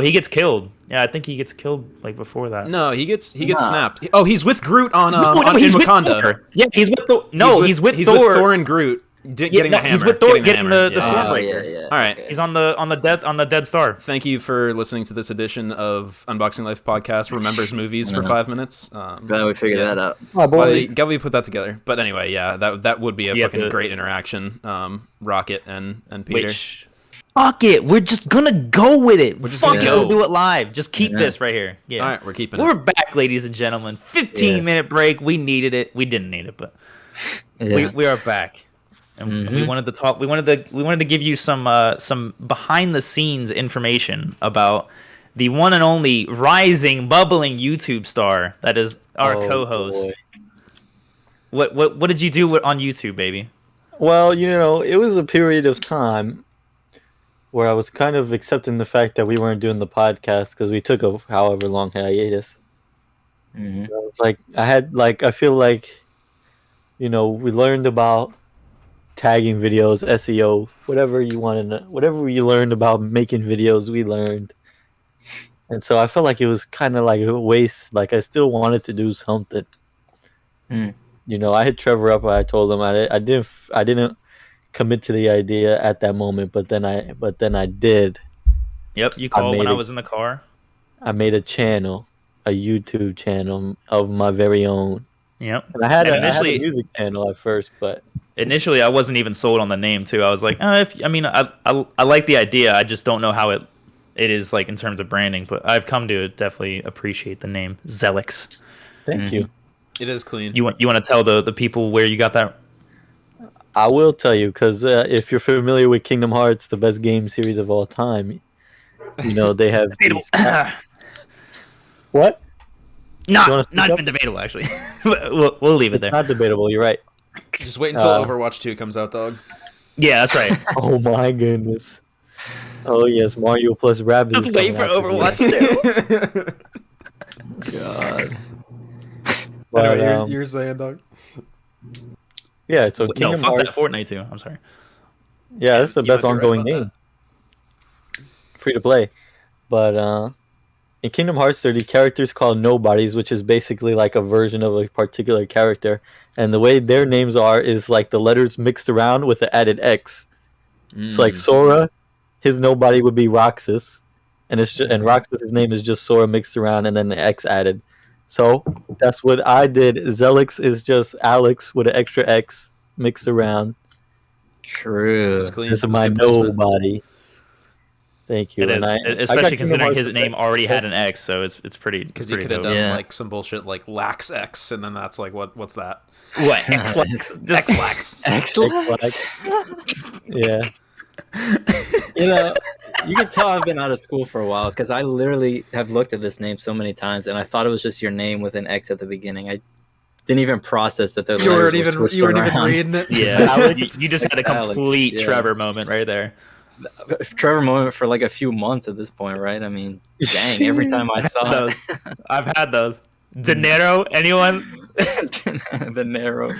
he gets killed. Yeah, I think he gets killed like before that. No, he gets Nah. snapped. Oh, he's with Groot on No, in he's with Wakanda. Thor. Yeah, he's with Thor. No, he's with he's Thor. with Thor and Groot getting the hammer. he's with Thor getting hammer. the Yeah. Stormbreaker. Yeah. All right. Okay. He's on the dead star. Thank you for listening to this edition of Unboxing Life podcast. Remembers movies for 5 minutes. Glad we figured that out. Oh, boy. Glad we put that together. But anyway, yeah, that would be a Yeah, fucking the- great interaction. Rocket and Peter. Which fuck it. We're just gonna go with it. We're just Fuck gonna it. go. We'll do it live. Just keep this right here. Yeah. All right, we're keeping We're it. back, ladies and gentlemen. 15-minute break. We needed it. We didn't need it, but we are back. And we wanted to talk. We wanted to give you some behind the scenes information about the one and only rising, bubbling YouTube star that is our co-host. Boy. What did you do on YouTube, baby? Well, it was a period of time where I was kind of accepting the fact that we weren't doing the podcast because we took a however long hiatus. Mm-hmm. I feel like, we learned about tagging videos, SEO, whatever you want to know, whatever you learned about making videos, we learned. And so I felt like it was kind of like a waste. Like I still wanted to do something. I hit Trevor up. I told him I didn't commit to the idea at that moment, but then I did. Yep, you called when I was in the car. I made a YouTube channel of my very own. Yep. And I had a music channel at first, but initially I wasn't even sold on the name too. I was like, I like the idea. I just don't know how it is like in terms of branding. But I've come to definitely appreciate the name Zelix. Thank you. It is clean. You want to tell the people where you got that? I will tell you because if you're familiar with Kingdom Hearts, the best game series of all time, they have these what? Not even debatable, actually. we'll leave it there. It's not debatable. You're right. Just wait until Overwatch 2 comes out, dog. Yeah, that's right. Oh my goodness. Oh yes, Mario plus Rabbids. Just wait for Overwatch 2. God. But, I know what you're saying, dog. Yeah, so Kingdom fuck Hearts. that Fortnite too. I'm sorry. Yeah, that's the best might be right ongoing about game. Free to play. But in Kingdom Hearts, there are these characters called nobodies, which is basically like a version of a particular character. And the way their names is like the letters mixed around with the added X. So like Sora, his nobody would be Roxas. And Roxas's name is just Sora mixed around and then the X added. So that's what I did. Zelix is just Alex with an extra X mixed around. True. This is my nobody. Thank you. It is, and especially considering his name already had an X, so it's pretty. Because you could have done like some bullshit like Lax X, and then that's like what's that? What X-Lax? Just X-Lax. X-Lax. Yeah. You can tell I've been out of school for a while because I literally have looked at this name so many times, and I thought it was just your name with an X at the beginning. I didn't even process that the You weren't letters even around. reading it. Yeah, you just had a complete Alex, yeah. Trevor moment right there. Trevor moment for like a few months at this point, right? I mean, dang, every time I saw it. I've had those. De Niro, anyone? The narrow.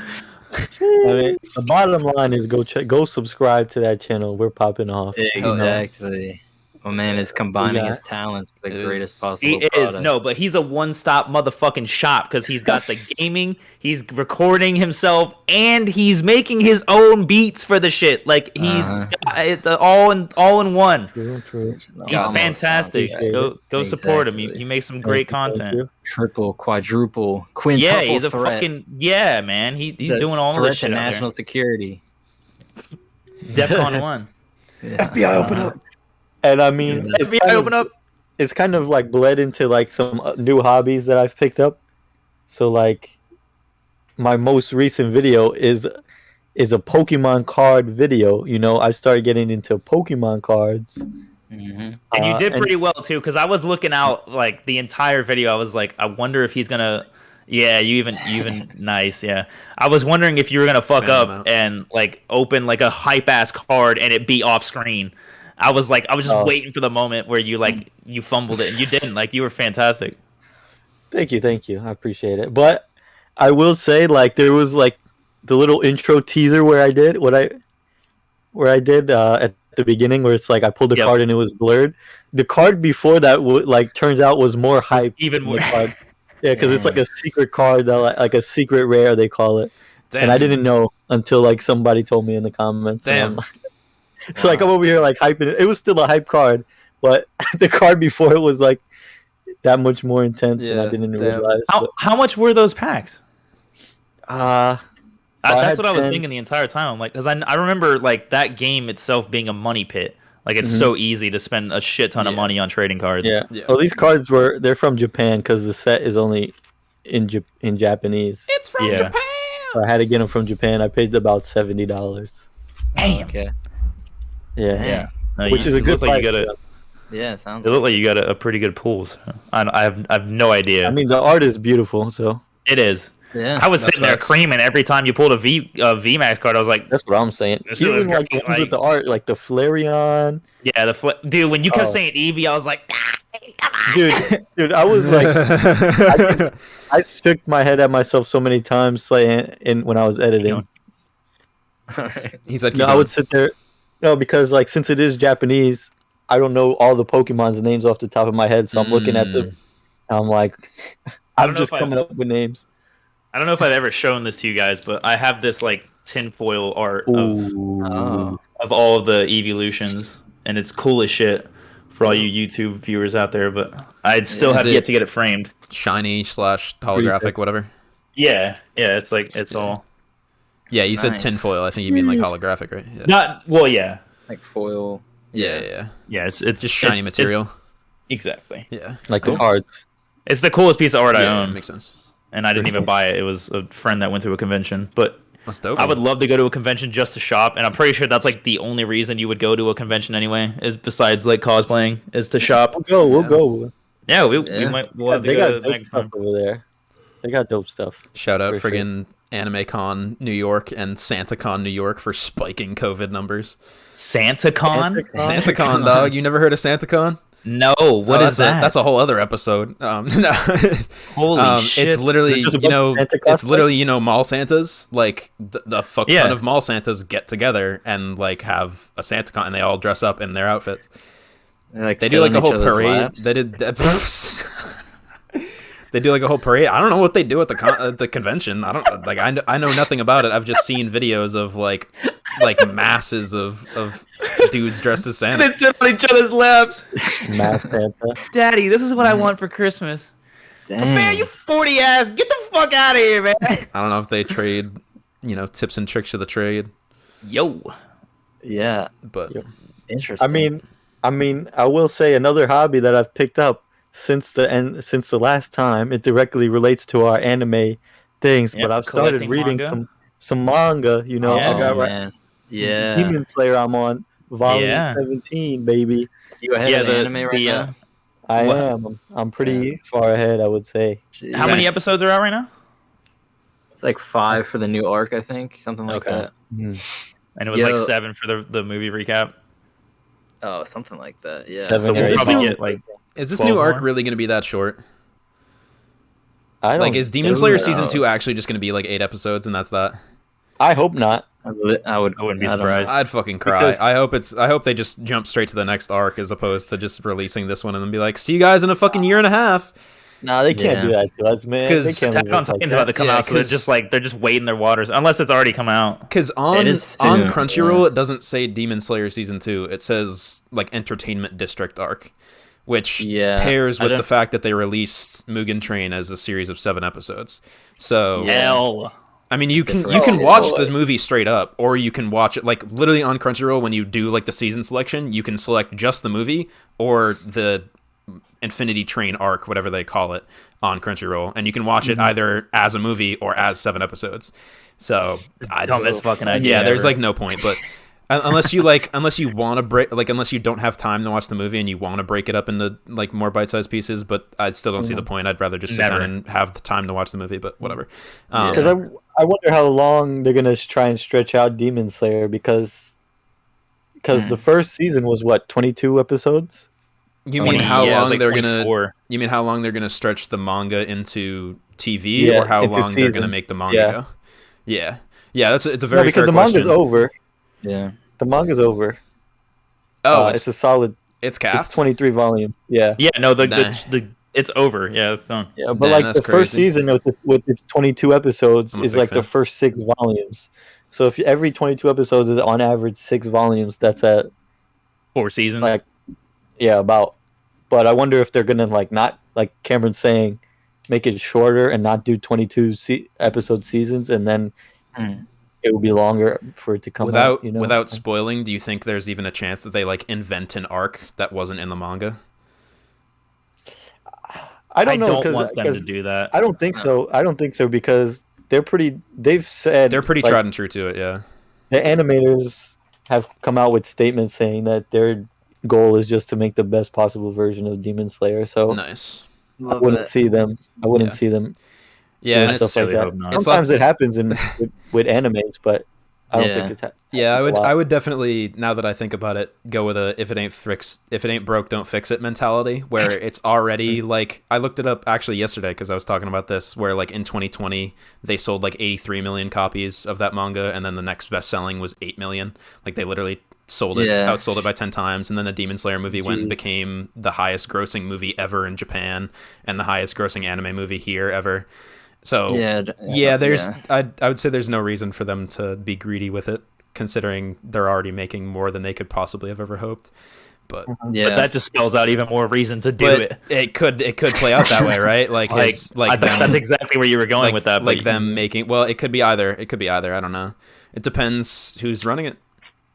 I mean, the bottom line is go subscribe to that channel. We're popping off. Exactly. My man is combining his talents for the greatest possible He product. is. No, but he's a one-stop motherfucking shop because he's got the gaming, he's recording himself, and he's making his own beats for the shit. Like it's all in one. True. He's fantastic. Go support him. Exactly. He makes some great content. Triple, quadruple, quintuple Yeah, he's a threat. man. He's doing all threat this shit to out national security. there. DEFCON 1. Yeah. FBI, open up. And I mean, it's kind of like bled into like some new hobbies that I've picked up. So like, my most recent video is a Pokemon card video. I started getting into Pokemon cards. Mm-hmm. And you did pretty well too, because I was looking out like the entire video. I was like, I wonder if he's gonna. Yeah, you even nice. Yeah, I was wondering if you were gonna fuck up and like open like a hype ass card and it be off screen. I was just waiting for the moment where you fumbled it and you didn't. Like you were fantastic. Thank you. I appreciate it. But I will say, like, there was like the little intro teaser where I did at the beginning, where it's like I pulled the card and it was blurred. The card before that, turns out was more hype. Even more. Yeah, because it's like a secret card that like a secret rare they call it. Damn. And I didn't know until like somebody told me in the comments. Damn. So like I'm over here like hyping it. It was still a hype card, but the card before it was like that much more intense, and I didn't realize. How much were those packs? That's what I was thinking the entire time. I'm like, because I remember like that game itself being a money pit. Like it's so easy to spend a shit ton of money on trading cards. Yeah. Well, these cards they're from Japan because the set is only in Japanese. It's from Japan. So I had to get them from Japan. I paid about $70. Damn. Okay. Yeah. No, Which is a good like price. Yeah, it sounds. It looked like you got a pretty good pool. So I have no idea. I mean, the art is beautiful, so It is. Yeah. I was sitting there creaming every time you pulled a VMAX card. I was like, that's what I'm saying. This is Even like the great, ones with the art, like the Flareon. yeah, dude. When you kept saying Eevee, I was like, Dude, I was like, I shook my head at myself so many times when I was editing. He's like, I would sit there. No, because like since it is Japanese, I don't know all the Pokemon's names off the top of my head, so I'm looking at them. I'm like, I'm just coming up with names. I don't know if I've ever shown this to you guys, but I have this like tinfoil art of all of the evolutions, and it's cool as shit for all you YouTube viewers out there. But I'd still have yet to get it framed. Shiny / holographic, whatever. Yeah, it's like it's all. Yeah, you said tinfoil. I think you mean like holographic, right? Yeah. Yeah. Like foil. Yeah. It's just shiny material. Exactly. Yeah. Like the cards. It's the coolest piece of art I own. Makes sense. And I didn't even buy it. It was a friend that went to a convention. But that's dope. I would love to go to a convention just to shop, and I'm pretty sure that's like the only reason you would go to a convention anyway, is besides like cosplaying, is to shop. We'll go. Yeah, we'll have to go to the dope stuff over there. They got dope stuff. Shout out friggin' AnimeCon New York and SantaCon New York for spiking COVID numbers. SantaCon? SantaCon, dog. You never heard of SantaCon? No, what is that? That's a whole other episode. No. Holy shit! It's literally mall Santas. Like the fuck ton of mall Santas get together and like have a SantaCon, and they all dress up in their outfits. They do like a whole parade. They did that. They do like a whole parade. I don't know what they do at the convention. I don't like. I know nothing about it. I've just seen videos of like masses of dudes dressed as Santa. They sit on each other's laps. Mass Santa. Daddy, this is what I want for Christmas. Man, you 40 ass, get the fuck out of here, man. I don't know if they trade, tips and tricks of the trade. Yo. Yeah, but interesting. I mean, I will say another hobby that I've picked up since the last time. It directly relates to our anime things, but I've started reading some manga. I got Demon Slayer. I'm on volume 17, baby. You ahead of the anime right now? I am. I'm pretty far ahead, I would say. Jeez. How many episodes are out right now? It's like 5 for the new arc, I think, something like that. Mm. And it was like 7 for the movie recap. Oh, something like that. Yeah. 7 so we'll probably get like. Is this new arc really going to be that short? I don't. Is Demon Slayer season 2 actually just going to be like 8 episodes and that's that? I hope not. I wouldn't be surprised. I'd fucking cry. I hope they just jump straight to the next arc as opposed to just releasing this one and then be like, see you guys in a fucking year and a half. No, they can't do that to us, man. Because Attack on Titan's about to come out, so they're just waiting their waters, unless it's already come out. Because on Crunchyroll, it doesn't say Demon Slayer season 2. It says like Entertainment District arc, which pairs with the fact that they released Mugen Train as a series of 7 episodes. So I mean, you can watch the movie straight up, or you can watch it like literally on Crunchyroll. When you do like the season selection, you can select just the movie or the Infinity Train arc, whatever they call it, on Crunchyroll, and you can watch it either as a movie or as 7 episodes. So I don't miss fucking idea. Yeah, there's like no point, but unless you want to break, like unless you don't have time to watch the movie and you want to break it up into like more bite-sized pieces, but I still don't see the point. I'd rather just sit down and have the time to watch the movie, but whatever. Because I wonder how long they're gonna try and stretch out Demon Slayer because the first season was 22 episodes. You mean how long they're gonna? You mean how long they're gonna stretch the manga into TV, or how long they're gonna make the manga go? Yeah. It's a very because fair the question. manga's over. Yeah, the manga's over. Oh, it's a solid. It's cast. It's 23 volumes. Yeah. Yeah. No, the it's over. Yeah, it's done. Yeah, but like the first season with its 22 episodes is like the first 6 volumes. So if every 22 episodes is on average 6 volumes, that's at 4 seasons. Like, yeah, about. But I wonder if they're gonna not like Cameron's saying, make it shorter and not do 22 episode seasons, and then it would be longer for it to come without out. You know, without spoiling, do you think there's even a chance that they like invent an arc that wasn't in the manga? I don't know. don't want them to do that. I don't think so. I don't think so because they're pretty. They've said They're pretty like, tried and true to it. Yeah. the animators have come out with statements saying that their goal is just to make the best possible version of Demon Slayer. So Nice. I wouldn't see them. I wouldn't Yeah. see them Yeah, doing and stuff it's, like really that. hope not. It's Sometimes it happens with animes, but I don't think it's yeah. a lot. I would definitely, now that I think about it, go with a if it ain't broke, don't fix it mentality. Where it's already like, I looked it up actually yesterday because I was talking about this. Where like in 2020 they sold like 83 million copies of that manga, and then the next best selling was 8 million. Like they literally sold it, outsold it by 10 times, and then the Demon Slayer movie went and became the highest grossing movie ever in Japan and the highest grossing anime movie here ever. So I would say there's no reason for them to be greedy with it, considering they're already making more than they could possibly have ever hoped. But But that just spells out even more reason to do it. It could play out that way, right? Like it's like that's exactly where you were going with that. Like them making, well, it could be either. It could be either. I don't know. It depends who's running it,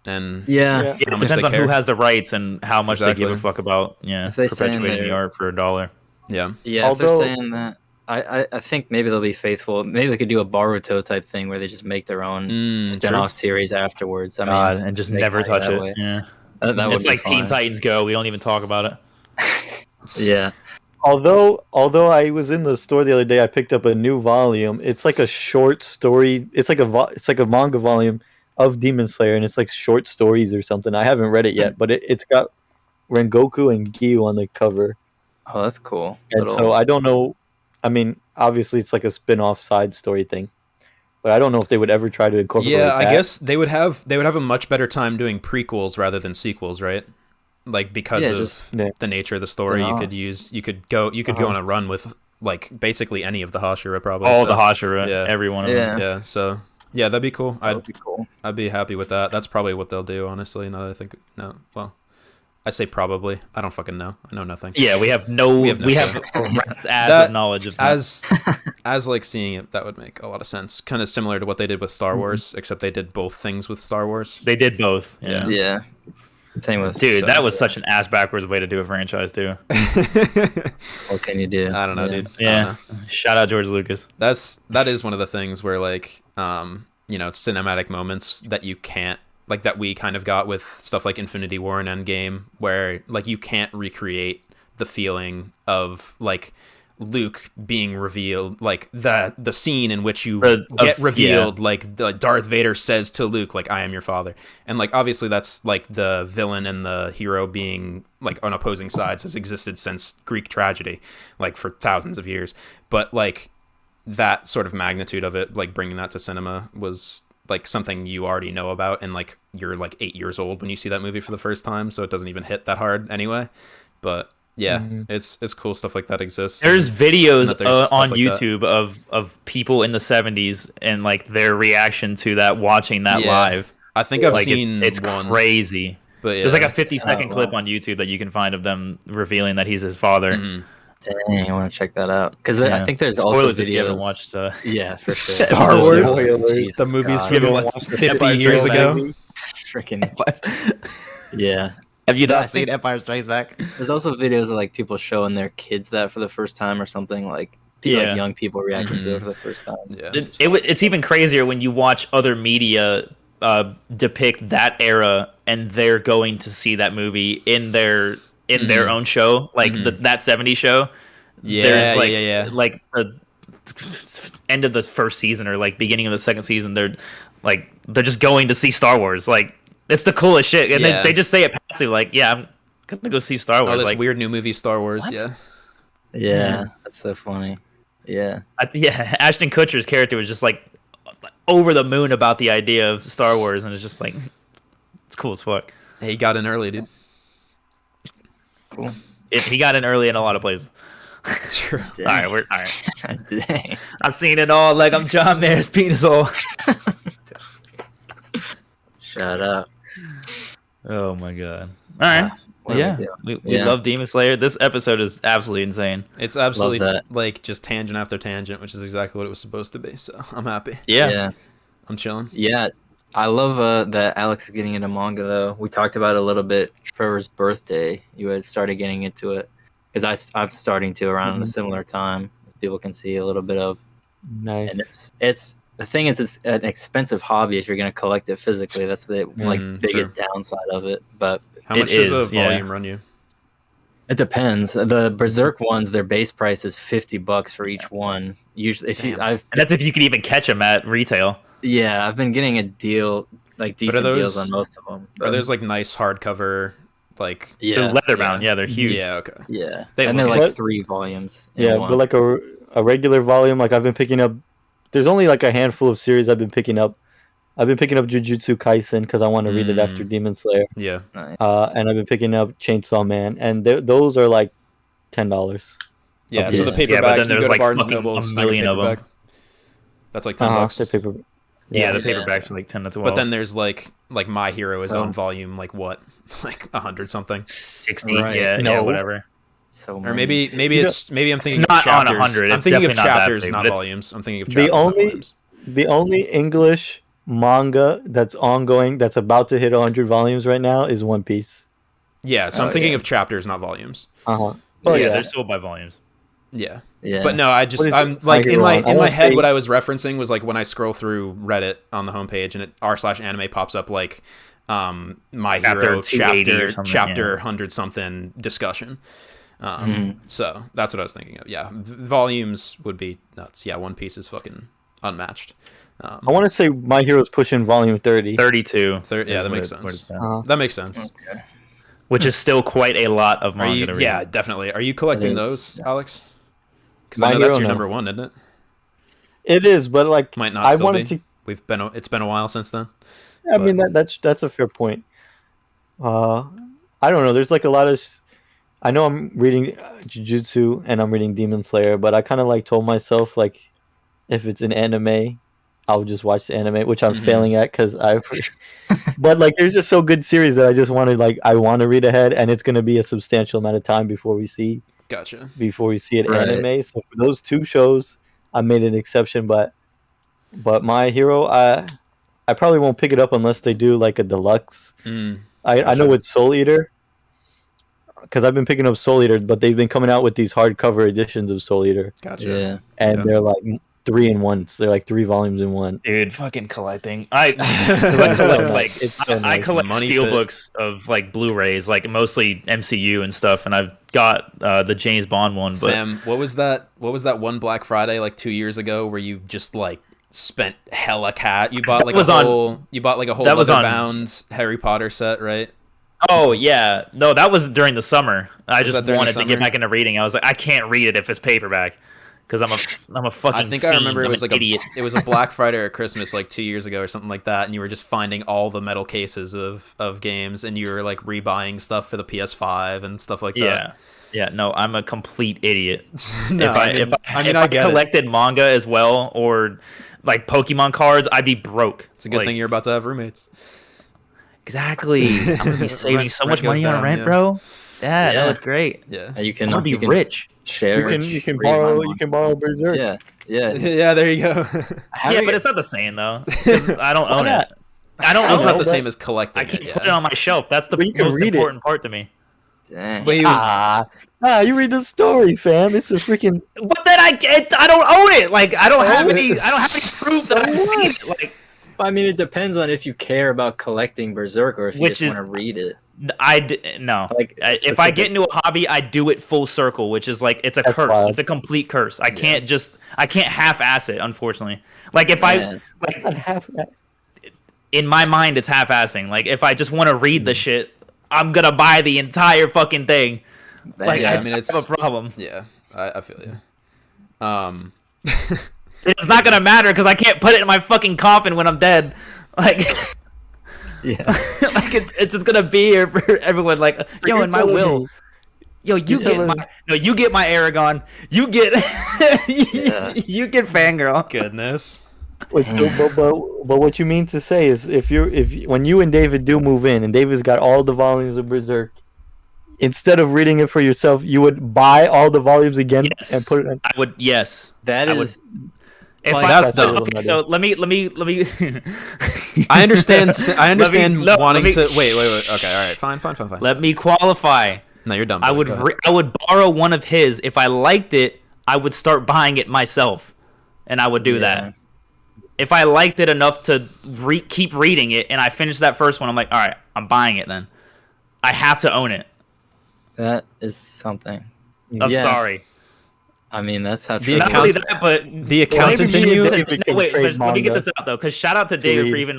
and it how much depends they on care. who has the rights and how much they give a Exactly. fuck about If they say in perpetuating the their- art for $1. Yeah. Yeah, Although- if they're saying that, I think maybe they'll be faithful. Maybe they could do a Boruto type thing where they just make their own spin-off series afterwards. I mean, God, and just they never kinda touch that it. way. Yeah, that would it's be like Teen fun. Titans Go. We don't even talk about it. Yeah, Although I was in the store the other day, I picked up a new volume. It's like a short story. It's like a manga volume of Demon Slayer, and it's like short stories or something. I haven't read it yet, but it's got Rengoku and Gyu on the cover, oh, that's cool. and so I don't know. I mean, obviously, it's like a spin-off side story thing, but I don't know if they would ever try to incorporate. Yeah, I that. guess they would have a much better time doing prequels rather than sequels, right? Like because of the nature of the story, you could go on a run with like basically any of the Hashira probably. All the Hashira, yeah. every one of them. Yeah, so yeah, that'd be cool. That would be cool. I'd be happy with that. That's probably what they'll do, honestly. Now that I think, no, well, I say probably. I don't fucking know. I know nothing. Yeah, we have no We have no rat's ass of knowledge of that. As like seeing it, that would make a lot of sense. Kind of similar to what they did with Star Wars, except they did both things with Star Wars. They did both. Yeah. Yeah. Same with Dude, that was such an ass backwards way to do a franchise too. What can you do? I don't know, dude. Yeah. Shout out George Lucas. That is one of the things where like cinematic moments that you can't, like, that we kind of got with stuff like Infinity War and Endgame, where like you can't recreate the feeling of like Luke being revealed, like the scene in which you get revealed, like the Darth Vader says to Luke, like, I am your father. And like obviously that's like the villain and the hero being like on opposing sides has existed since Greek tragedy, like for thousands of years. But like that sort of magnitude of it, like bringing that to cinema was like something you already know about, and like you're like 8 years old when you see that movie for the first time, so it doesn't even hit that hard anyway. But yeah, it's cool stuff like that exists. There's videos on like YouTube of people in the 70s and like their reaction to that, watching that live. I think I've like, seen it's one. crazy. But yeah. There's like a 50-second clip on YouTube that you can find of them revealing that he's his father. Dang, I want to check that out because I think there's also spoilers videos. if you haven't watched. Yeah, for sure. Star Wars. Jesus The movies God. from 50 years ago. Freaking yeah. Have you not seen Empire Strikes Back? There's also videos of like people showing their kids that for the first time or something, like people, like young people reacting to it for the first time. Yeah. It's even crazier when you watch other media depict that era and they're going to see that movie in their own show, like that 70s show. Yeah, there's like, yeah. like the end of the first season or like beginning of the second season, they're just going to see Star Wars. Like, it's the coolest shit, and they just say it passive, like, yeah, I'm gonna go see Star Wars. Oh, this like, weird new movie, Star Wars. What? Yeah, that's so funny. Yeah, Ashton Kutcher's character was just like over the moon about the idea of Star Wars, and it's just like, it's cool as fuck. Hey, he got in early, dude. cool. He got in early in a lot of places. That's true. All right. Dang. I've seen it all. Like, I'm John Mayer's penis hole. Shut up. Oh my god. All right. What do we do? We love Demon Slayer. This episode is absolutely insane. It's absolutely that. like just tangent after tangent, which is exactly what it was supposed to be. So I'm happy. Yeah. I'm chilling. Yeah, I love that Alex is getting into manga though. We talked about it a little bit. Trevor's birthday, you had started getting into it because I'm starting to around a similar time, as people can see a little bit of. Nice. And it's the thing is it's an expensive hobby if you're going to collect it physically. That's the biggest downside of it. But how much does a volume run you? It depends. The Berserk ones, their base price is $50 for each one. Usually, and that's if you can even catch them at retail. Yeah, I've been getting a deal, like decent deals on most of them. Are those like nice hardcover, like they're leather bound? Yeah, they're huge. Yeah, okay. Yeah, they're like 3 volumes. Yeah, but like a regular volume, like I've been picking up. There's only like a handful of series I've been picking up. I've been picking up Jujutsu Kaisen because I want to read it after Demon Slayer. Yeah. Nice. And I've been picking up Chainsaw Man, and those are like $10. Yeah, so the paperback, but then you there's go to like Barnes fucking Noble, a million of them. That's like $10. The paper. Yeah, the paperbacks are like 10 to 12. But then there's like My Hero is on volume like what, like 100 something, 60. Right. Yeah, whatever. So or maybe I'm thinking it's not of chapters. On 100. I'm thinking of chapters, not volumes. I'm thinking of chapters. The only English manga that's ongoing that's about to hit 100 volumes right now is One Piece. Yeah, so I'm thinking of chapters, not volumes. Oh yeah, they're sold by volumes. Yeah. Yeah. But no, I'm like in my head what I was referencing was like when I scroll through Reddit on the homepage and r/anime pops up like My Hero chapter 100 something discussion. So that's what I was thinking of. Yeah, volumes would be nuts. Yeah, One Piece is fucking unmatched. I want to say My Hero's pushing volume 30. 32. Yeah, that makes sense. That makes sense. Okay. Which is still quite a lot of manga to read. Yeah, definitely. Are you collecting those, Alex? Because I know that's your number one, isn't it? It is, but like might not. Still be. It's been a while since then. I mean that's a fair point. I don't know. There's like a lot of. I know I'm reading Jujutsu and I'm reading Demon Slayer, but I kind of like told myself like, if it's an anime, I'll just watch the anime, which I'm failing at because I've. But like, there's just so good series that I just want to I want to read ahead, and it's going to be a substantial amount of time before we see. Gotcha. Before we see it anime, so for those 2 shows, I made an exception. But My Hero, I probably won't pick it up unless they do like a deluxe. I know it's Soul Eater. Because I've been picking up Soul Eater, but they've been coming out with these hardcover editions of Soul Eater. Gotcha. Yeah. And they're like 3 in 1. So they're like 3 volumes in 1. Dude, fucking collecting. I collect steelbooks of like Blu-rays, like mostly MCU and stuff, and I've got the James Bond one. But Fam, what was that one Black Friday like 2 years ago where you just like spent hella cat? You bought like a whole leather-bound Harry Potter set, right? Oh yeah, no, that was during the summer. I just wanted to get back into reading. I was like, I can't read it if it's paperback, because I'm a fucking. I think fiend. I remember it was like idiot. it was a Black Friday or Christmas like 2 years ago or something like that, and you were just finding all the metal cases of games, and you were like rebuying stuff for the PS5 and stuff like that. Yeah. No, I'm a complete idiot. No, if I collected manga as well, or like Pokemon cards, I'd be broke. It's a good thing you're about to have roommates. Exactly. I'm gonna be saving so much money on rent, bro. Yeah, no, it's great. Yeah, you can be rich. Share. You can borrow Berserk. Yeah. There you go. Yeah, but it's not the same though. I don't own it. I don't. It's not the same as collecting. I can't put it on my shelf. That's the most important part to me. Dang. You read the story, fam. It's a freaking. But then I don't own it. Like I don't have any proof that I've seen it. Like. I mean, it depends on if you care about collecting Berserk or if you just want to read it. No. Like, if I get into a hobby, I do it full circle, which is like it's a curse. Wild. It's a complete curse. I can't half-ass it, unfortunately. Like if in my mind, it's half-assing. Like if I just want to read the shit, I'm gonna buy the entire fucking thing. Like I mean, it's have a problem. Yeah, I feel you. It's not gonna matter because I can't put it in my fucking coffin when I'm dead. Like, yeah, like it's just gonna be here for everyone. Like, yo, in my will, yo, you get my Aragon. You get, you get Fangirl. Goodness. Wait, but what you mean to say is when you and David do move in and David's got all the volumes of Berserk, instead of reading it for yourself, you would buy all the volumes again and put it in. I would. Yes, If that's dumb. Okay, so let me. I understand. I understand Let me- no, wanting let me- to. Wait. Okay. All right. Fine. Let me qualify. No, you're dumb. I would borrow one of his. If I liked it, I would start buying it myself, and I would do that. If I liked it enough to keep reading it, and I finished that first one, I'm like, all right, I'm buying it then. I have to own it. That is something. I'm sorry. I mean, that's how The true. Not only that, but the accountant in you. Wait, let me get this out though, because shout out to David for even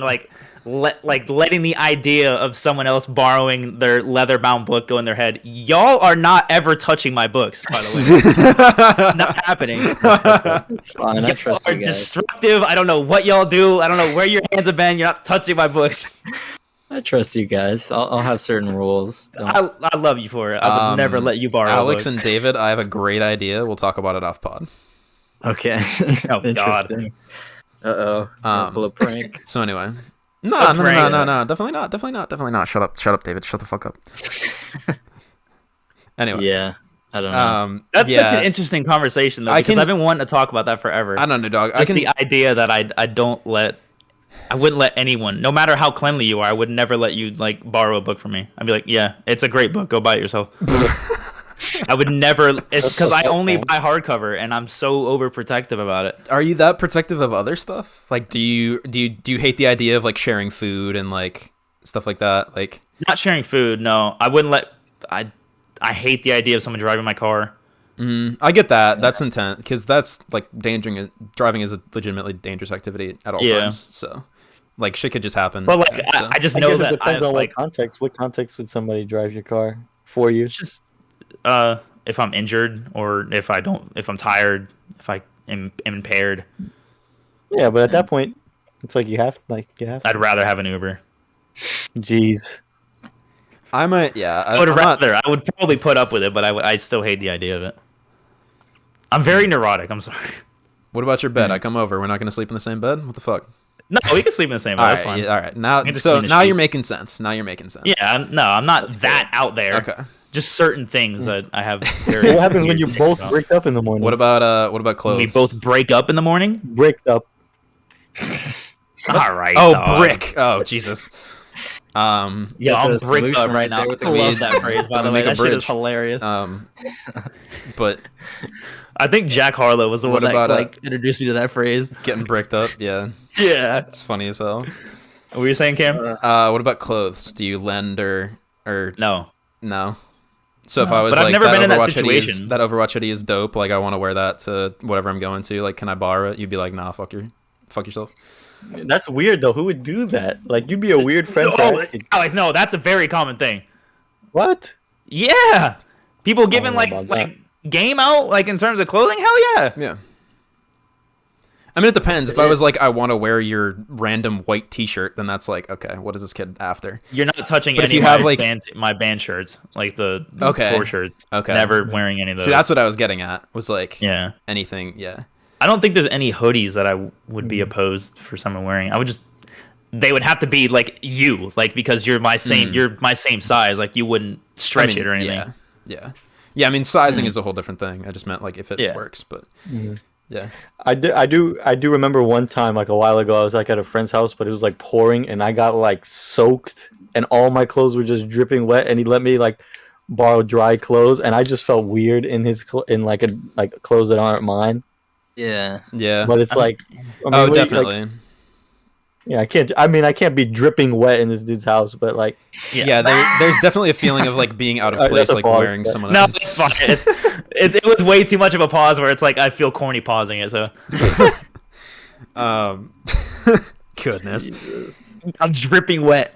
letting the idea of someone else borrowing their leather-bound book go in their head. Y'all are not ever touching my books, by the way. Not happening. It's fine. I Y'all trust are you guys. destructive. I don't know what y'all do. I don't know where your hands have been. You're not touching my books. I trust you guys. I'll have certain rules. I love you for it. I would never let you borrow Alex a book. and David, I have a great idea. We'll talk about it off pod. Okay. Oh, God. Interesting. Uh-oh. Pull a prank. So anyway. No, definitely not. Shut up, David. Shut the fuck up. Anyway. Yeah. I don't know. That's such an interesting conversation, though, because I've been wanting to talk about that forever. I don't know, dog. Just the idea that I wouldn't let anyone, no matter how cleanly you are, I would never let you like borrow a book from me. I'd be like, yeah, it's a great book. Go buy it yourself. I would never. It's because I only buy hardcover, and I'm so overprotective about it. Are you that protective of other stuff? Like, do you hate the idea of like sharing food and like stuff like that? Like, not sharing food. No, I wouldn't let. I hate the idea of someone driving my car. I get that. That's intent because that's like driving is a legitimately dangerous activity at all times. So, like, shit could just happen. But like, I just know that it depends on what context. What context would somebody drive your car for you? Just if I'm injured or if I'm tired, if I am impaired. Yeah, but at that point, it's like you have. I'd rather have an Uber. Jeez. I might. Yeah, I would probably put up with it, but I still hate the idea of it. I'm very neurotic. I'm sorry. What about your bed? I come over. We're not going to sleep in the same bed? What the fuck? No, we can sleep in the same bed. That's fine. All right. Now you're making sense. Yeah, I'm not that out there. Okay. Just certain things that I have. What happens when you both break up in the morning? What about clothes? We both break up in the morning? Break up. All right. Oh, dog. brick. Oh, Jesus. Yeah, I'm bricked up right now. I love that phrase, by the way. That shit is hilarious. But I think Jack Harlow was the one that about, introduced me to that phrase. Getting bricked up, yeah. Yeah. It's funny as hell. What were you saying, Cam? What about clothes? Do you lend or No? So if I was but I've like, never been in that situation. That Overwatch hoodie is dope. Like I want to wear that to whatever I'm going to. Like, can I borrow it? You'd be like, nah, fuck yourself. That's weird though. Who would do that? Like, you'd be a weird friend. Alex, no, that's a very common thing. What? Yeah, people giving like that. game out like in terms of clothing. Hell yeah. Yeah. I mean, it depends. If I was like, I want to wear your random white T-shirt, then that's like, okay, what is this kid after? You're not touching but any of my band shirts, like the okay. tour shirts. Okay. Never wearing any of those. See, that's what I was getting at. Was like, yeah, anything. Yeah. I don't think there's any hoodies that I would be opposed for someone wearing. They would have to be like you, like because you're my same size. Like you wouldn't stretch it or anything. Yeah. I mean, sizing is a whole different thing. I just meant like if it works, but yeah. I do remember one time like a while ago I was like at a friend's house, but it was like pouring and I got like soaked and all my clothes were just dripping wet, and he let me like borrow dry clothes, and I just felt weird in his like clothes that aren't mine. Yeah. But it's like, I mean, definitely. I can't be dripping wet in this dude's house, but like, there's definitely a feeling of like being out of place, like wearing someone else. No, it's fine. It was way too much of a pause where it's like I feel corny pausing it. So, goodness, I'm dripping wet.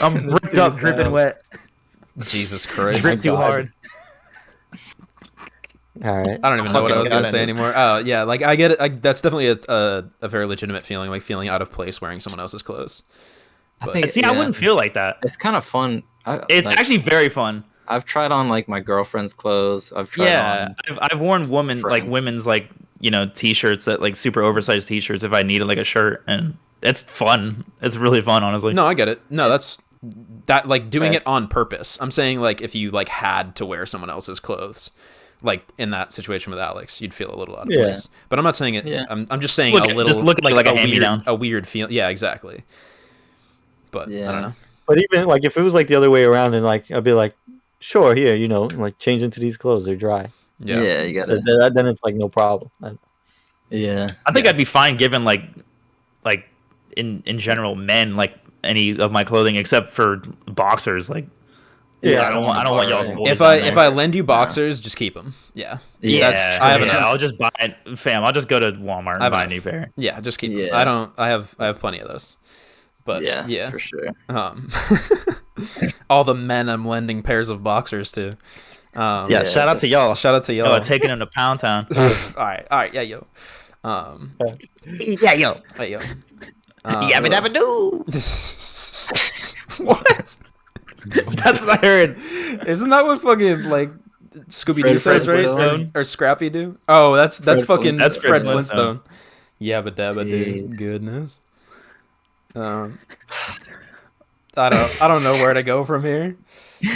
I'm ripped up, dripping wet. Jesus Christ, drip too hard. All right. I don't even know what I was gonna say anymore. Oh yeah, like I get it. That's definitely a very legitimate feeling, like feeling out of place wearing someone else's clothes. But I wouldn't feel like that. It's kind of fun. It's actually very fun. I've tried on like my girlfriend's clothes. I've worn women's like t-shirts that like super oversized t-shirts if I needed like a shirt, and it's fun. It's really fun, honestly. No, I get it. No, that's like doing it on purpose. I'm saying like if you like had to wear someone else's clothes. Like in that situation with Alex, you'd feel a little out of place. But I'm not saying it. Yeah. I'm just saying Look, a little, just look like a hand-me-down. a weird feel. Yeah, exactly. But I don't know. But even like if it was like the other way around, and like I'd be like, sure, here, like change into these clothes, they're dry. Yeah, you gotta. Then it's like no problem. Yeah, I think I'd be fine given like in general men like any of my clothing except for boxers. Like, I don't want y'all's. If I lend you boxers, just keep them. Yeah. I have enough. I'll just buy it, fam. I'll just go to Walmart and buy a new pair. Yeah, just keep. Them. I have plenty of those. But yeah, for sure. All the men I'm lending pairs of boxers to. Shout out to y'all. Shout out to y'all. Taking them to Pound Town. All right, yeah, yo. Yeah, yo. Hey, yo. Yabba dabba doo. What? That's what I heard. Isn't that what fucking like Scooby Doo says, right? Or Scrappy Doo? Oh, that's fucking Fred Flintstone. Yabba dabba doo. Goodness. I don't know where to go from here.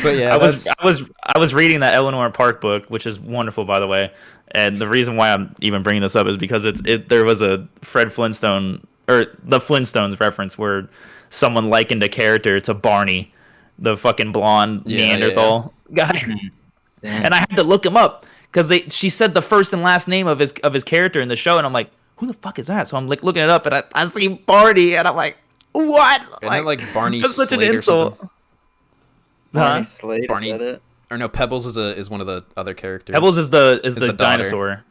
But yeah, I was reading that Eleanor Park book, which is wonderful, by the way. And the reason why I'm even bringing this up is because there was a Fred Flintstone or the Flintstones reference where someone likened a character to Barney, the fucking blonde Neanderthal guy. And I had to look him up because she said the first and last name of his character in the show, and I'm like, who the fuck is that? So I'm like looking it up, and I see Barney, and I'm like, what? Isn't it like Barney that's Slade such an insult. Barney Slade, Barney, is that it? Or no, Pebbles is one of the other characters. Pebbles is the the dinosaur.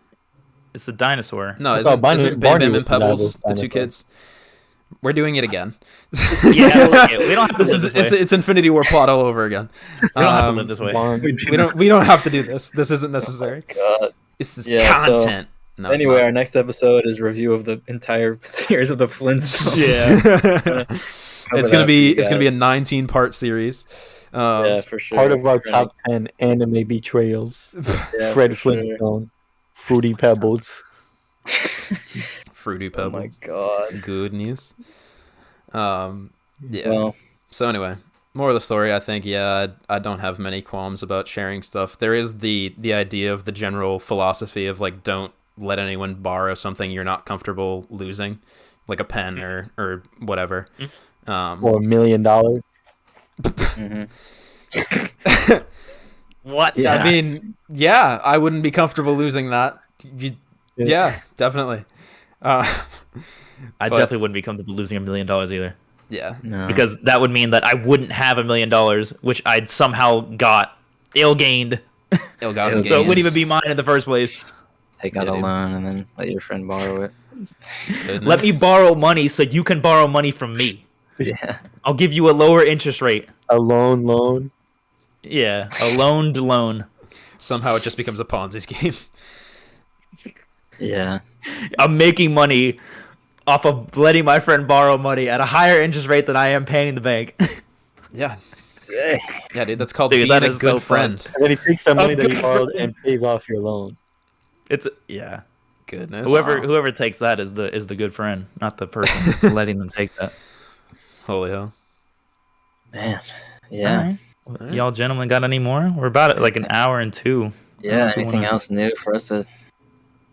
It's the dinosaur. No, isn't Bam Bam and Pebbles the two kids? We're doing it again. Yeah, we don't have to it's Infinity War plot all over again. We don't have to live this way. We don't have to do this. This isn't necessary. Oh, God. This is content. So, anyway, our next episode is review of the entire series of the Flintstones. Yeah. It's gonna be a 19-part series. Yeah, for sure. Part of our top 10 anime betrayals. Fred Flintstone, Fruity Pebbles. Fruity Pebbles. Oh my god. Goodness. Yeah. Well, so anyway, more of the story, I think, I don't have many qualms about sharing stuff. There is the idea of the general philosophy of like, don't let anyone borrow something you're not comfortable losing, like a pen or whatever. Or $1 million. What? I mean, yeah, I wouldn't be comfortable losing that. Yeah, definitely. I definitely wouldn't be comfortable losing $1 million either. Yeah, no. Because that would mean that I wouldn't have $1 million, which I'd somehow got ill-gained. Ill-gotten gains. So it wouldn't even be mine in the first place. Take out a loan and then let your friend borrow it. Goodness. Let me borrow money so you can borrow money from me. Yeah. I'll give you a lower interest rate. A loan. Yeah, a loaned loan. Somehow it just becomes a Ponzi scheme. Yeah. I'm making money off of letting my friend borrow money at a higher interest rate than I am paying the bank. Yeah. Yeah, dude, that's called Dude, being that a is good so friend. fun. And then he takes that money that he borrowed and pays off your loan. Yeah. Goodness. Whoever takes that is the good friend, not the person letting them take that. Holy hell. Man. Yeah. All right. Y'all gentlemen got any more? We're about at like an hour and 2. Yeah. Anything else new for us to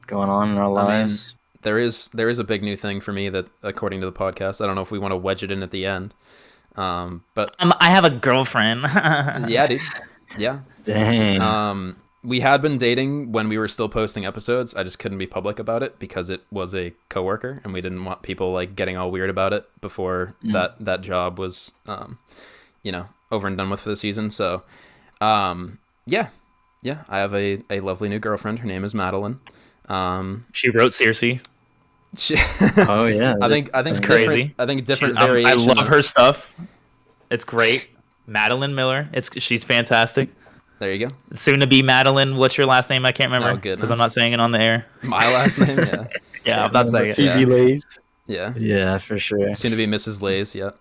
going on in our lives? There is a big new thing for me that, according to the podcast, I don't know if we want to wedge it in at the end. But I have a girlfriend. yeah, dude. Yeah. Dang. We had been dating when we were still posting episodes. I just couldn't be public about it because it was a coworker, and we didn't want people like getting all weird about it before that job was, over and done with for the season. So, yeah, I have a lovely new girlfriend. Her name is Madeline. She wrote Circe. Oh yeah. I think it's crazy. I think different variation. I love her stuff. It's great. Madeline Miller. She's fantastic. There you go. Soon to be Madeline. What's your last name? I can't remember because I'm not saying it on the air. My last name, yeah. Yeah, I'm not saying it. TV Lays. Yeah. Yeah, for sure. Soon to be Mrs. Lays, yeah.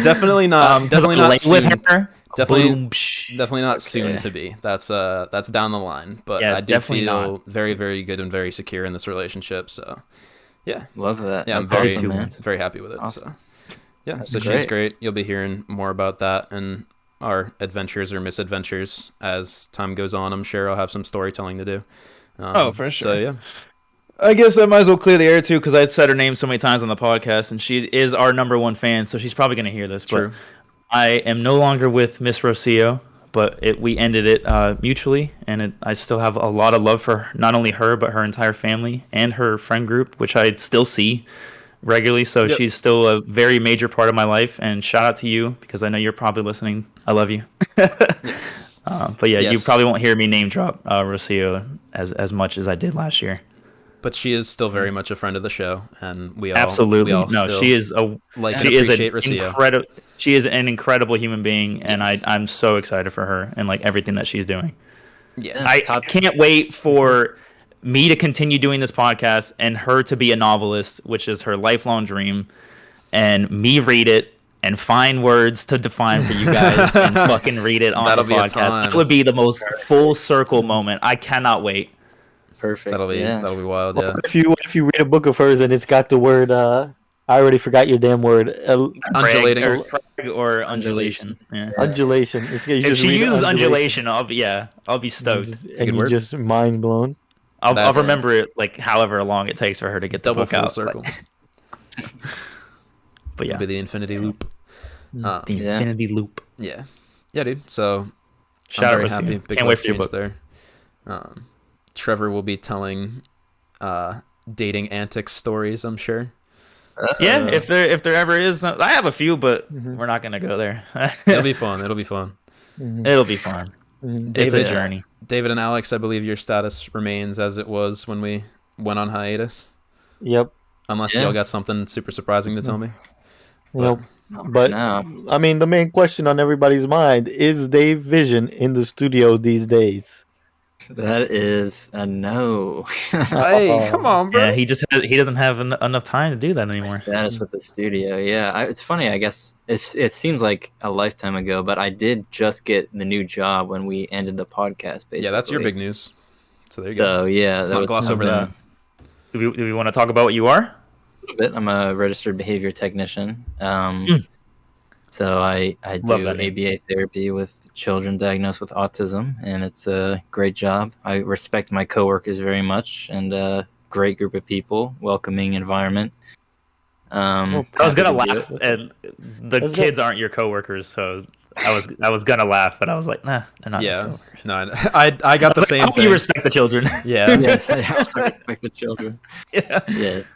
Definitely not. Definitely not soon. With her. Definitely not soon to be. That's down the line. But yeah, I do feel very, very good and very secure in this relationship. So, yeah, love that. Yeah, that's I'm very happy with it. Awesome. So, yeah, That's so great. she's great. You'll be hearing more about that, and our adventures or misadventures as time goes on. I'm sure I'll have some storytelling to do. For sure. So yeah. I guess I might as well clear the air too, because I said her name so many times on the podcast, and she is our #1 fan, so she's probably gonna hear this. True. But I am no longer with Miss Rocio, but we ended it mutually, and I still have a lot of love for not only her but her entire family and her friend group, which I still see regularly. So she's still a very major part of my life. And shout out to you, because I know you're probably listening. I love you. Yes. But yeah, you probably won't hear me name drop Rocio as much as I did last year. But she is still very much a friend of the show, and we all absolutely we all no. still She is she is an incredible human being, and I'm so excited for her and like everything that she's doing. Yeah, I can't wait for me to continue doing this podcast and her to be a novelist, which is her lifelong dream, and me read it and find words to define for you guys and fucking read it on That'll the be a podcast. time. That would be the most full circle moment. I cannot wait. Perfect. that'll be wild. Yeah. If you read a book of hers and it's got the word, I already forgot your damn word. Undulating. Or undulation. Yeah. Undulation. If she uses undulation, I'll be stoked. And a good you're word. just mind blown. I'll remember it like however long it takes for her to get the Double book full out. circle. But yeah, It'll be the infinity loop. the infinity loop. Yeah, dude. So Shout I'm out very happy. Rocio. Big Can't wait life for your change book. there. Trevor will be telling dating antics stories, I'm sure. Yeah, if there ever is, I have a few, but we're not gonna go there. It'll be fun. It'll be fun. It's a journey. David and Alex, I believe your status remains as it was when we went on hiatus. Yep. Unless y'all got something super surprising to tell me. Yep. But I mean, the main question on everybody's mind is Dave Vision in the studio these days? That is a no. Hey, come on, bro. Yeah, he doesn't have enough time to do that anymore. Status with the studio, yeah. It's funny. I guess it seems like a lifetime ago, but I did just get the new job when we ended the podcast. Basically, Yeah, that's your big news. So there you go. So yeah, Let's not gloss over that. Do we want to talk about what you are? A little bit. I'm a registered behavior technician. So I do ABA therapy with children diagnosed with autism, and it's a great job. I respect my coworkers very much, and a great group of people, welcoming environment. I was gonna laugh, and the kids aren't your coworkers, so I was gonna laugh, but I was like, nah, they're not. Yeah, no, I got the same thing. You respect the children. Yeah. Yes, I also respect the children. Yeah. Yes.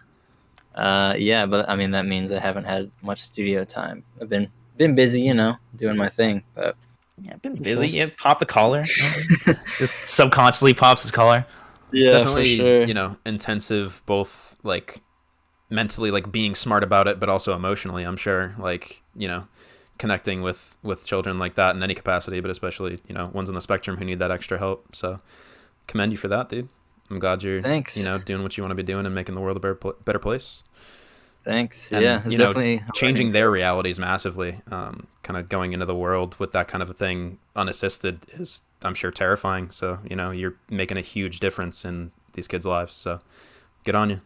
Yeah, but I mean that means I haven't had much studio time. I've been busy, doing my thing, but. Yeah, been busy. Yeah, pop the collar. Just subconsciously pops his collar. It's Yeah, definitely, for sure. Intensive, both like mentally, like being smart about it, but also emotionally, I'm sure, like, connecting with children like that in any capacity, but especially, ones on the spectrum who need that extra help. So commend you for that, dude. I'm glad you're, Thanks. Doing what you want to be doing and making the world a better place. Thanks. And, yeah, it's definitely changing their realities massively. Kind of going into the world with that kind of a thing unassisted is, I'm sure, terrifying. So you're making a huge difference in these kids' lives. So good on you.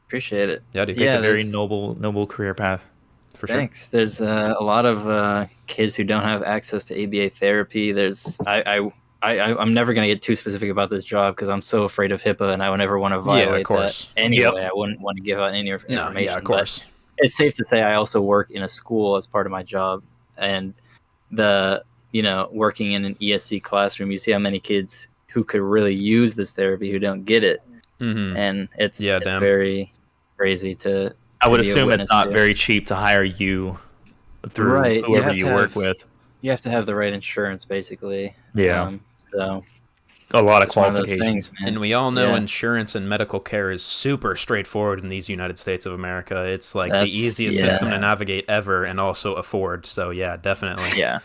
Appreciate it. Yeah, dude. You picked a very noble career path. For sure. Thanks. There's a lot of kids who don't have access to ABA therapy. I'm never going to get too specific about this job because I'm so afraid of HIPAA, and I would never want to violate that anyway. I wouldn't want to give out any information. No, yeah, of course. But it's safe to say I also work in a school as part of my job, and working in an ESC classroom, you see how many kids who could really use this therapy who don't get it, and it's very crazy to. I would assume it's not very cheap to hire you through whoever you work with. You have to have the right insurance, basically. Yeah. So a lot of qualifications. Things, and we all know insurance and medical care is super straightforward in these United States of America. It's like the easiest system to navigate ever and also afford. So yeah, definitely. Yeah.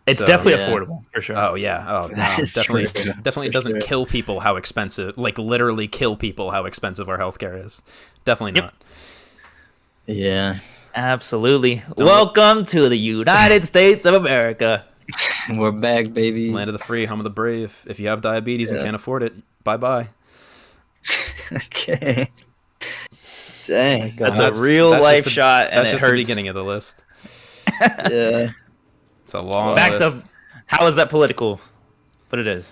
It's definitely affordable for sure. Oh yeah. Oh no, definitely doesn't kill people how expensive, like literally kill people how expensive our healthcare is. Definitely not. Yeah. Absolutely. Welcome to the United States of America. We're back, baby. Land of the free, home of the brave. If you have diabetes and can't afford it, bye-bye. Okay. Dang. That's a real life shot, and that's it just hurts. the beginning of the list. Yeah. It's a long Back list. to how is that political? But it is.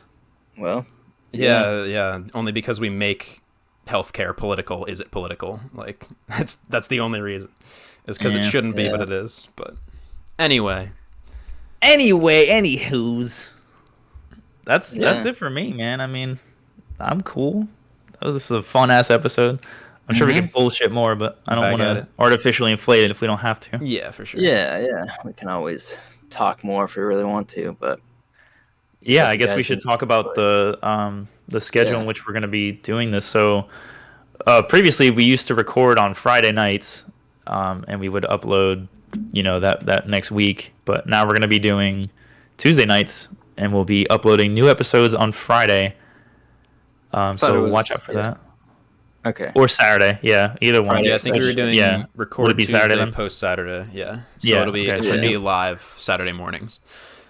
Well, Yeah. Only because we make healthcare political is it political. Like that's the only reason. Is because it shouldn't be, but it is. But anyway, anywho's. That's it for me, man. I mean, I'm cool. That was a fun ass episode. I'm sure we can bullshit more, but I don't want to artificially inflate it if we don't have to. yeah, for sure. Yeah. We can always talk more if we really want to, but Yeah, I guess we should talk about the schedule in which we're going to be doing this. So previously we used to record on Friday nights, and we would upload, that next week. But now we're going to be doing Tuesday nights, and we'll be uploading new episodes on Friday. So watch out for that. Okay. Or Saturday, yeah, either one. Yeah, I think we were doing record Would it be Tuesday, Saturday then? post Saturday. Yeah, so Yeah, it'll be okay, it's so gonna new- be live Saturday mornings.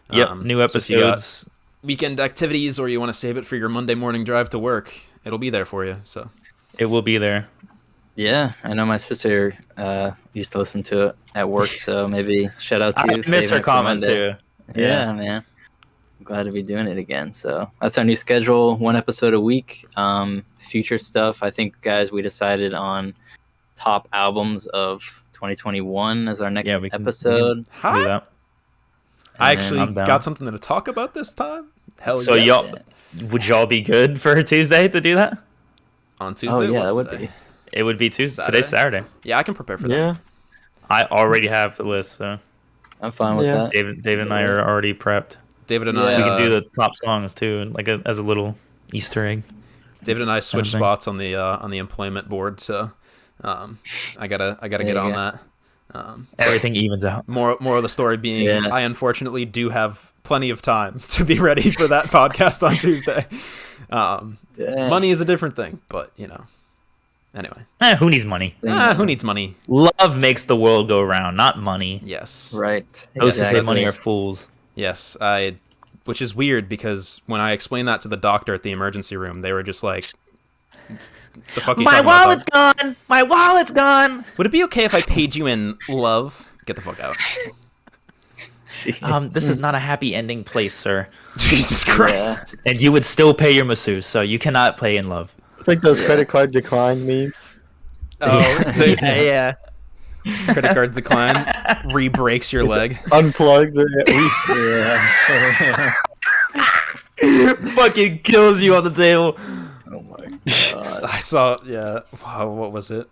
Yep, new so if you got episodes. weekend activities, or you want to save it for your Monday morning drive to work, it'll be there for you. So It will be there. Yeah, I know my sister used to listen to it at work, so maybe shout out to I you. miss saving her it for comments Monday. too. Yeah, man. I'm glad to be doing it again. So that's our new schedule, 1 episode a week. Future stuff, I think, guys, we decided on top albums of 2021 as our next episode. We can do that. I And actually I'm down. got something to talk about this time. Hell So yes. would y'all be good for Tuesday to do that? On Tuesday. Oh, yeah, What's that would today? be. It would be Tuesday. Saturday? Today's Saturday. Yeah, I can prepare for that. Yeah. I already have the list, so I'm fine with Yeah. that. David and I are already prepped. David and Yeah. I We can do the top songs too, like as a little Easter egg. David and I switched thing. spots on the employment board, so I gotta get you on go. that. Everything evens out. More of the story being, Yeah. I unfortunately do have plenty of time to be ready for that podcast on Tuesday. Yeah. Money is a different thing, but anyway, Who needs money? who needs money? Love makes the world go round, not money. Yes, Right. Those who say Exactly. money are fools. yes. Which is weird because when I explained that to the doctor at the emergency room, they were just like, "The fuck are you My talking about, wallet's bud? gone. My wallet's gone. Would it be okay if I paid you in love? Get the fuck out." This is not a happy ending place, sir. Jesus Christ. And you would still pay your masseuse, so you cannot play in love. It's like those credit card decline memes. Oh, Yeah. credit card decline, re-breaks your leg. Unplugged. Fucking kills you on the table. Oh my god. I saw, wow, what was it?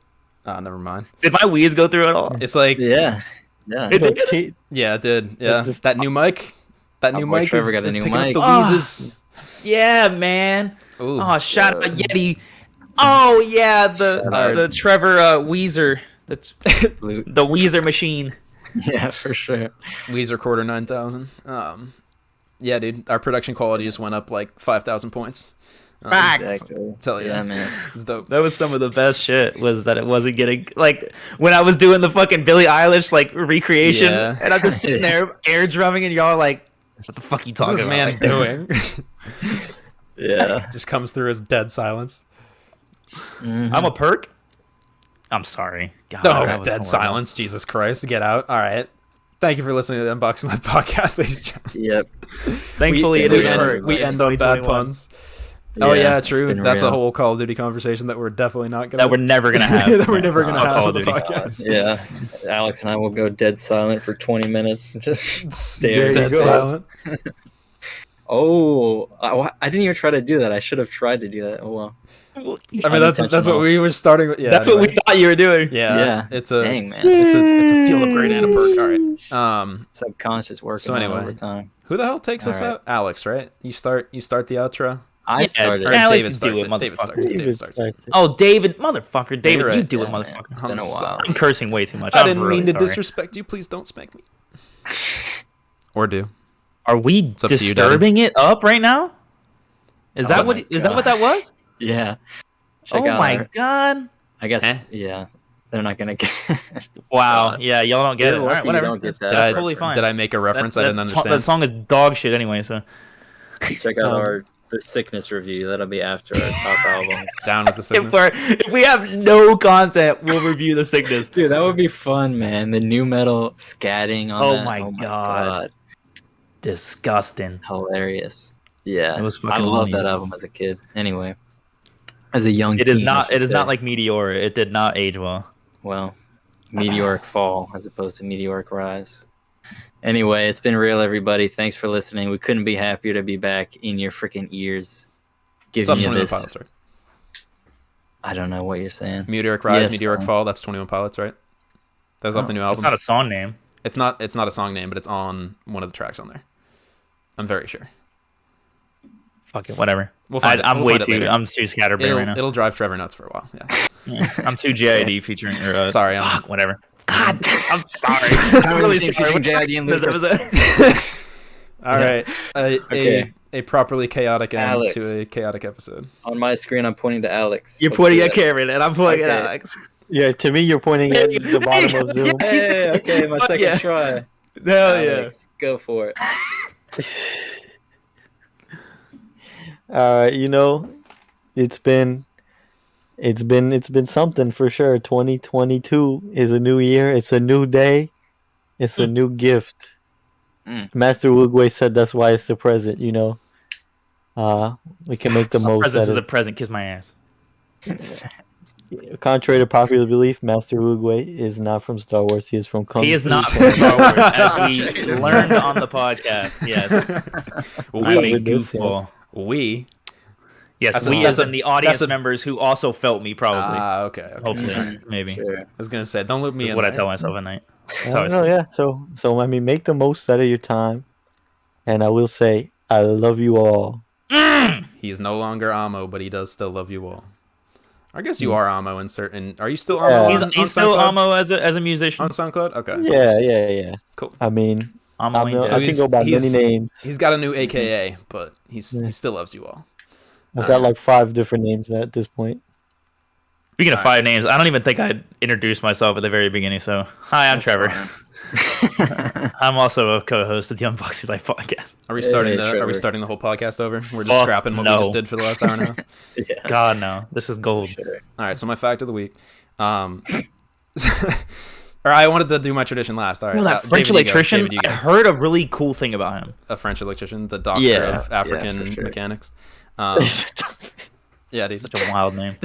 Oh, never mind. Did my Wii's go through it all? It's like, Yeah. Yeah. It It's like did? yeah, it did. Yeah, just- that new mic. That new boy mic Trevor is, got a is new picking up mic. the Ah. wheezes. Yeah, man. Ooh. Oh, shout out Yeti. Oh yeah, the Trevor Weezer, Blue. the Weezer machine. Yeah, for sure. Weezer quarter 9,000. Yeah, dude, our production quality just went up like 5,000 points. Facts. Exactly. Tell you, Yeah, man. it's dope. That was some of the best shit. Was that it wasn't getting like when I was doing the fucking Billie Eilish like recreation, Yeah. and I'm just sitting there air drumming, and y'all are like, "What the fuck you talking What's this about?" man doing? Yeah. Just comes through as dead silence. I'm a perk. I'm sorry. God, Oh, that was dead horrible. silence. Jesus Christ. Get out. All right. Thank you for listening to the Unboxing Live podcast, ladies and gentlemen. Yep. Thankfully, it we is a end, perk. we end on bad 2021. puns. Oh yeah, it's true. been That's a real. whole Call of Duty conversation that we're definitely not gonna. That we're never gonna have. that we're never gonna on have Call on of the Duty. podcast. Yeah. Alex and I will go dead silent for 20 minutes and just stare. There you Dead go. silent. Oh, I didn't even try to do that. I should have tried to do that. Oh well. I mean, that's what Unintentional. we were starting with. Yeah, That's anyway. what we thought you were doing. Yeah, Yeah. It's a Dang, man. it's a feel of great and a perk. All right. Subconscious working So anyway. over time. Who the hell takes us All right. out? Alex, right? You start the outro. I Yeah, started. Or Alex, David you starts do it, it. David starts it. motherfucker. David starts it. Oh, David, motherfucker, David, right. you do it, Yeah, man. motherfucker. It's been a I'm while. sorry. I'm cursing way too much. I I'm didn't really mean to sorry. disrespect you. Please don't spank me. Or do. Are we up to you, disturbing it up right now? Is Oh that my what that was? Yeah. Check Oh out my our- god! I guess. Eh? Yeah. They're not gonna get. Wow, yeah, y'all don't get You're it. All right, lucky you whatever. don't get that. That's Did I, totally fine. Did I make a reference I didn't That understand? song is dog shit anyway. So Check out the sickness review. That'll be after our top albums. Down with the signal. if we have no content, we'll review the sickness. Dude, that would be fun, man. The new metal scatting on Oh that. my God. disgusting. Hilarious. Yeah, It was I fucking loved that hilarious. album as a kid. Anyway, as a young It teen, is not. I should It is not say. like Meteor. It did not age well. Well, meteoric fall as opposed to meteoric rise. Anyway, it's been real, everybody. Thanks for listening. We couldn't be happier to be back in your freaking ears, giving you 21 this. Pilots, right? I don't know what you're saying. Meteoric Rise, Yes, Meteoric Fall. That's 21 Pilots, right? That was off the new album. It's not a song name. It's not a song name, but it's on one of the tracks on there. I'm very sure. Fuck it, whatever. We'll find it. I'm We'll way find it too. later. I'm too scatterbrained right now. It'll drive Trevor nuts for a while. Yeah. Yeah. I'm too JID featuring. Sorry, fuck, whatever. God, I'm sorry. I'm really sorry. JID and This Lucas. episode- All right. Okay. A properly chaotic end Alex. to a chaotic episode. On my screen, I'm pointing to Alex. You're Let's pointing do at that. Cameron, and I'm pointing at Okay. Alex. Yeah, to me, you're pointing at the bottom of Zoom. Hey, okay, my Fuck second yeah. try. Hell Alex, go for it. You know, it's been something for sure. 2022 is a new year. It's a new day. It's a new gift. Master Wugway said that's why it's the present. You know, we can make the most Presence out is of a present. Kiss my ass. Contrary to popular belief, Master Wugway is not from Star Wars. He is from Kung He is Fu. not from Star Wars, as we learned on the podcast. Yes, I'm a with this, yeah. goofball. We. Yes, That's we a- as in the audience that's a- members who also felt me, probably. Okay. Hopefully, maybe. Sure. I was gonna say, don't loop me Is in. what I there. tell myself at night. That's I how I don't know, sleep. yeah. So I mean, make the most out of your time, and I will say I love you all. He's no longer Amo, but he does still love you all. I guess you are Amo in certain. Are you still Yeah. Amo? He's, on he's still SoundCloud? Amo as a musician. On SoundCloud. Okay. Yeah. Cool. I mean, Amo ain't So I dead. can go by many he's- names. He's got a new AKA, but he still loves you all. I've got like 5 different names at this point. Speaking of 5 names, I don't even think I introduced myself at the very beginning. So, hi, I'm Trevor. I'm also a co-host of the Unboxing Life podcast. Are we starting Hey, Are Trevor. we starting the whole podcast over? We're just Fuck scrapping what no. we just did for the last hour and a half. Yeah. God, no. This is gold. Sure. All right. So my fact of the week. Or I wanted to do my tradition last. All right. Well, that David, French you go. electrician, David, you go. I heard a really cool thing about him. A French electrician, the doctor Yeah. of African for sure. mechanics. Yeah, dude. Such a wild name.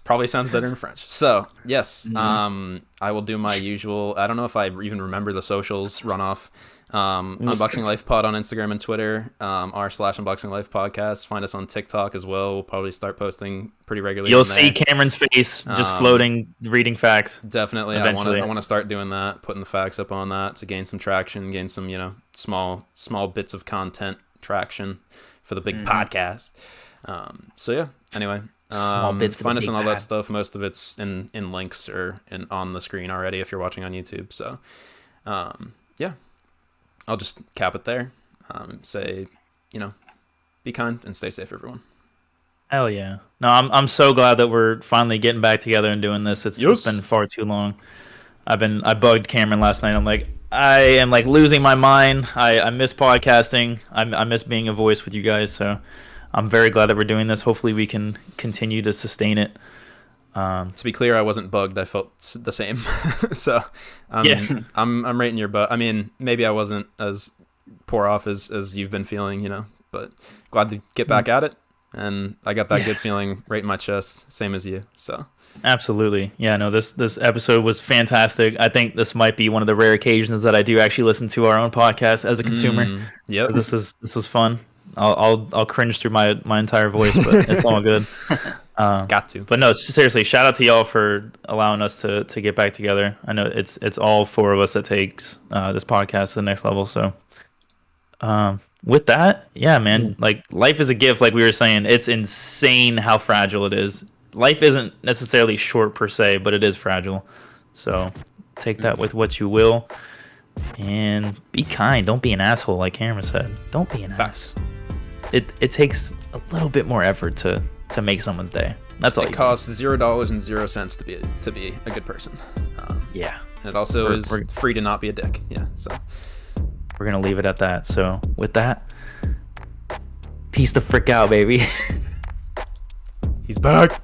Probably sounds better in French. So yes, I will do my usual. I don't know if I even remember the socials runoff. Unboxing Life Pod on Instagram and Twitter. r/Unboxing Life Podcast. Find us on TikTok as well. We'll probably start posting pretty regularly. You'll on see there. Cameron's face just floating, reading facts. Definitely, Eventually. I want to start doing that, putting the facts up on that to gain some traction, gain some small bits of content traction for the big podcast. So yeah. Anyway, Small bits for the find us big on all pod. that stuff. Most of it's in links or on the screen already if you're watching on YouTube. So yeah, I'll just cap it there. Say, be kind and stay safe, everyone. Hell yeah. No, I'm so glad that we're finally getting back together and doing this. It's been far too long. I bugged Cameron last night. I'm like, I am like losing my mind. I miss podcasting. I miss being a voice with you guys. So I'm very glad that we're doing this. Hopefully we can continue to sustain it. To be clear, I wasn't bugged. I felt the same. So I'm rating your butt. I mean, maybe I wasn't as poor off as you've been feeling, but glad to get back at it. And I got that good feeling right in my chest, same as you. So Absolutely. Yeah, no, this episode was fantastic. I think this might be one of the rare occasions that I do actually listen to our own podcast as a consumer. Yep. 'Cause this was fun. I'll cringe through my entire voice, but it's all good. Got to. But no, seriously, shout out to y'all for allowing us to get back together. I know it's all 4 of us that takes this podcast to the next level. So with that, yeah, man, like life is a gift. Like we were saying, it's insane how fragile it is. Life isn't necessarily short per se, but it is fragile. So take that with what you will, and be kind. Don't be an asshole, like Cameron said. Don't be an asshole. Facts. It takes a little bit more effort to make someo's day. That's all. It costs $0.00 to be a good person. Yeah. And it also We're- is we're- free to not be a dick. Yeah. So We're gonna leave it at that. So with that, peace the frick out, baby. he's back.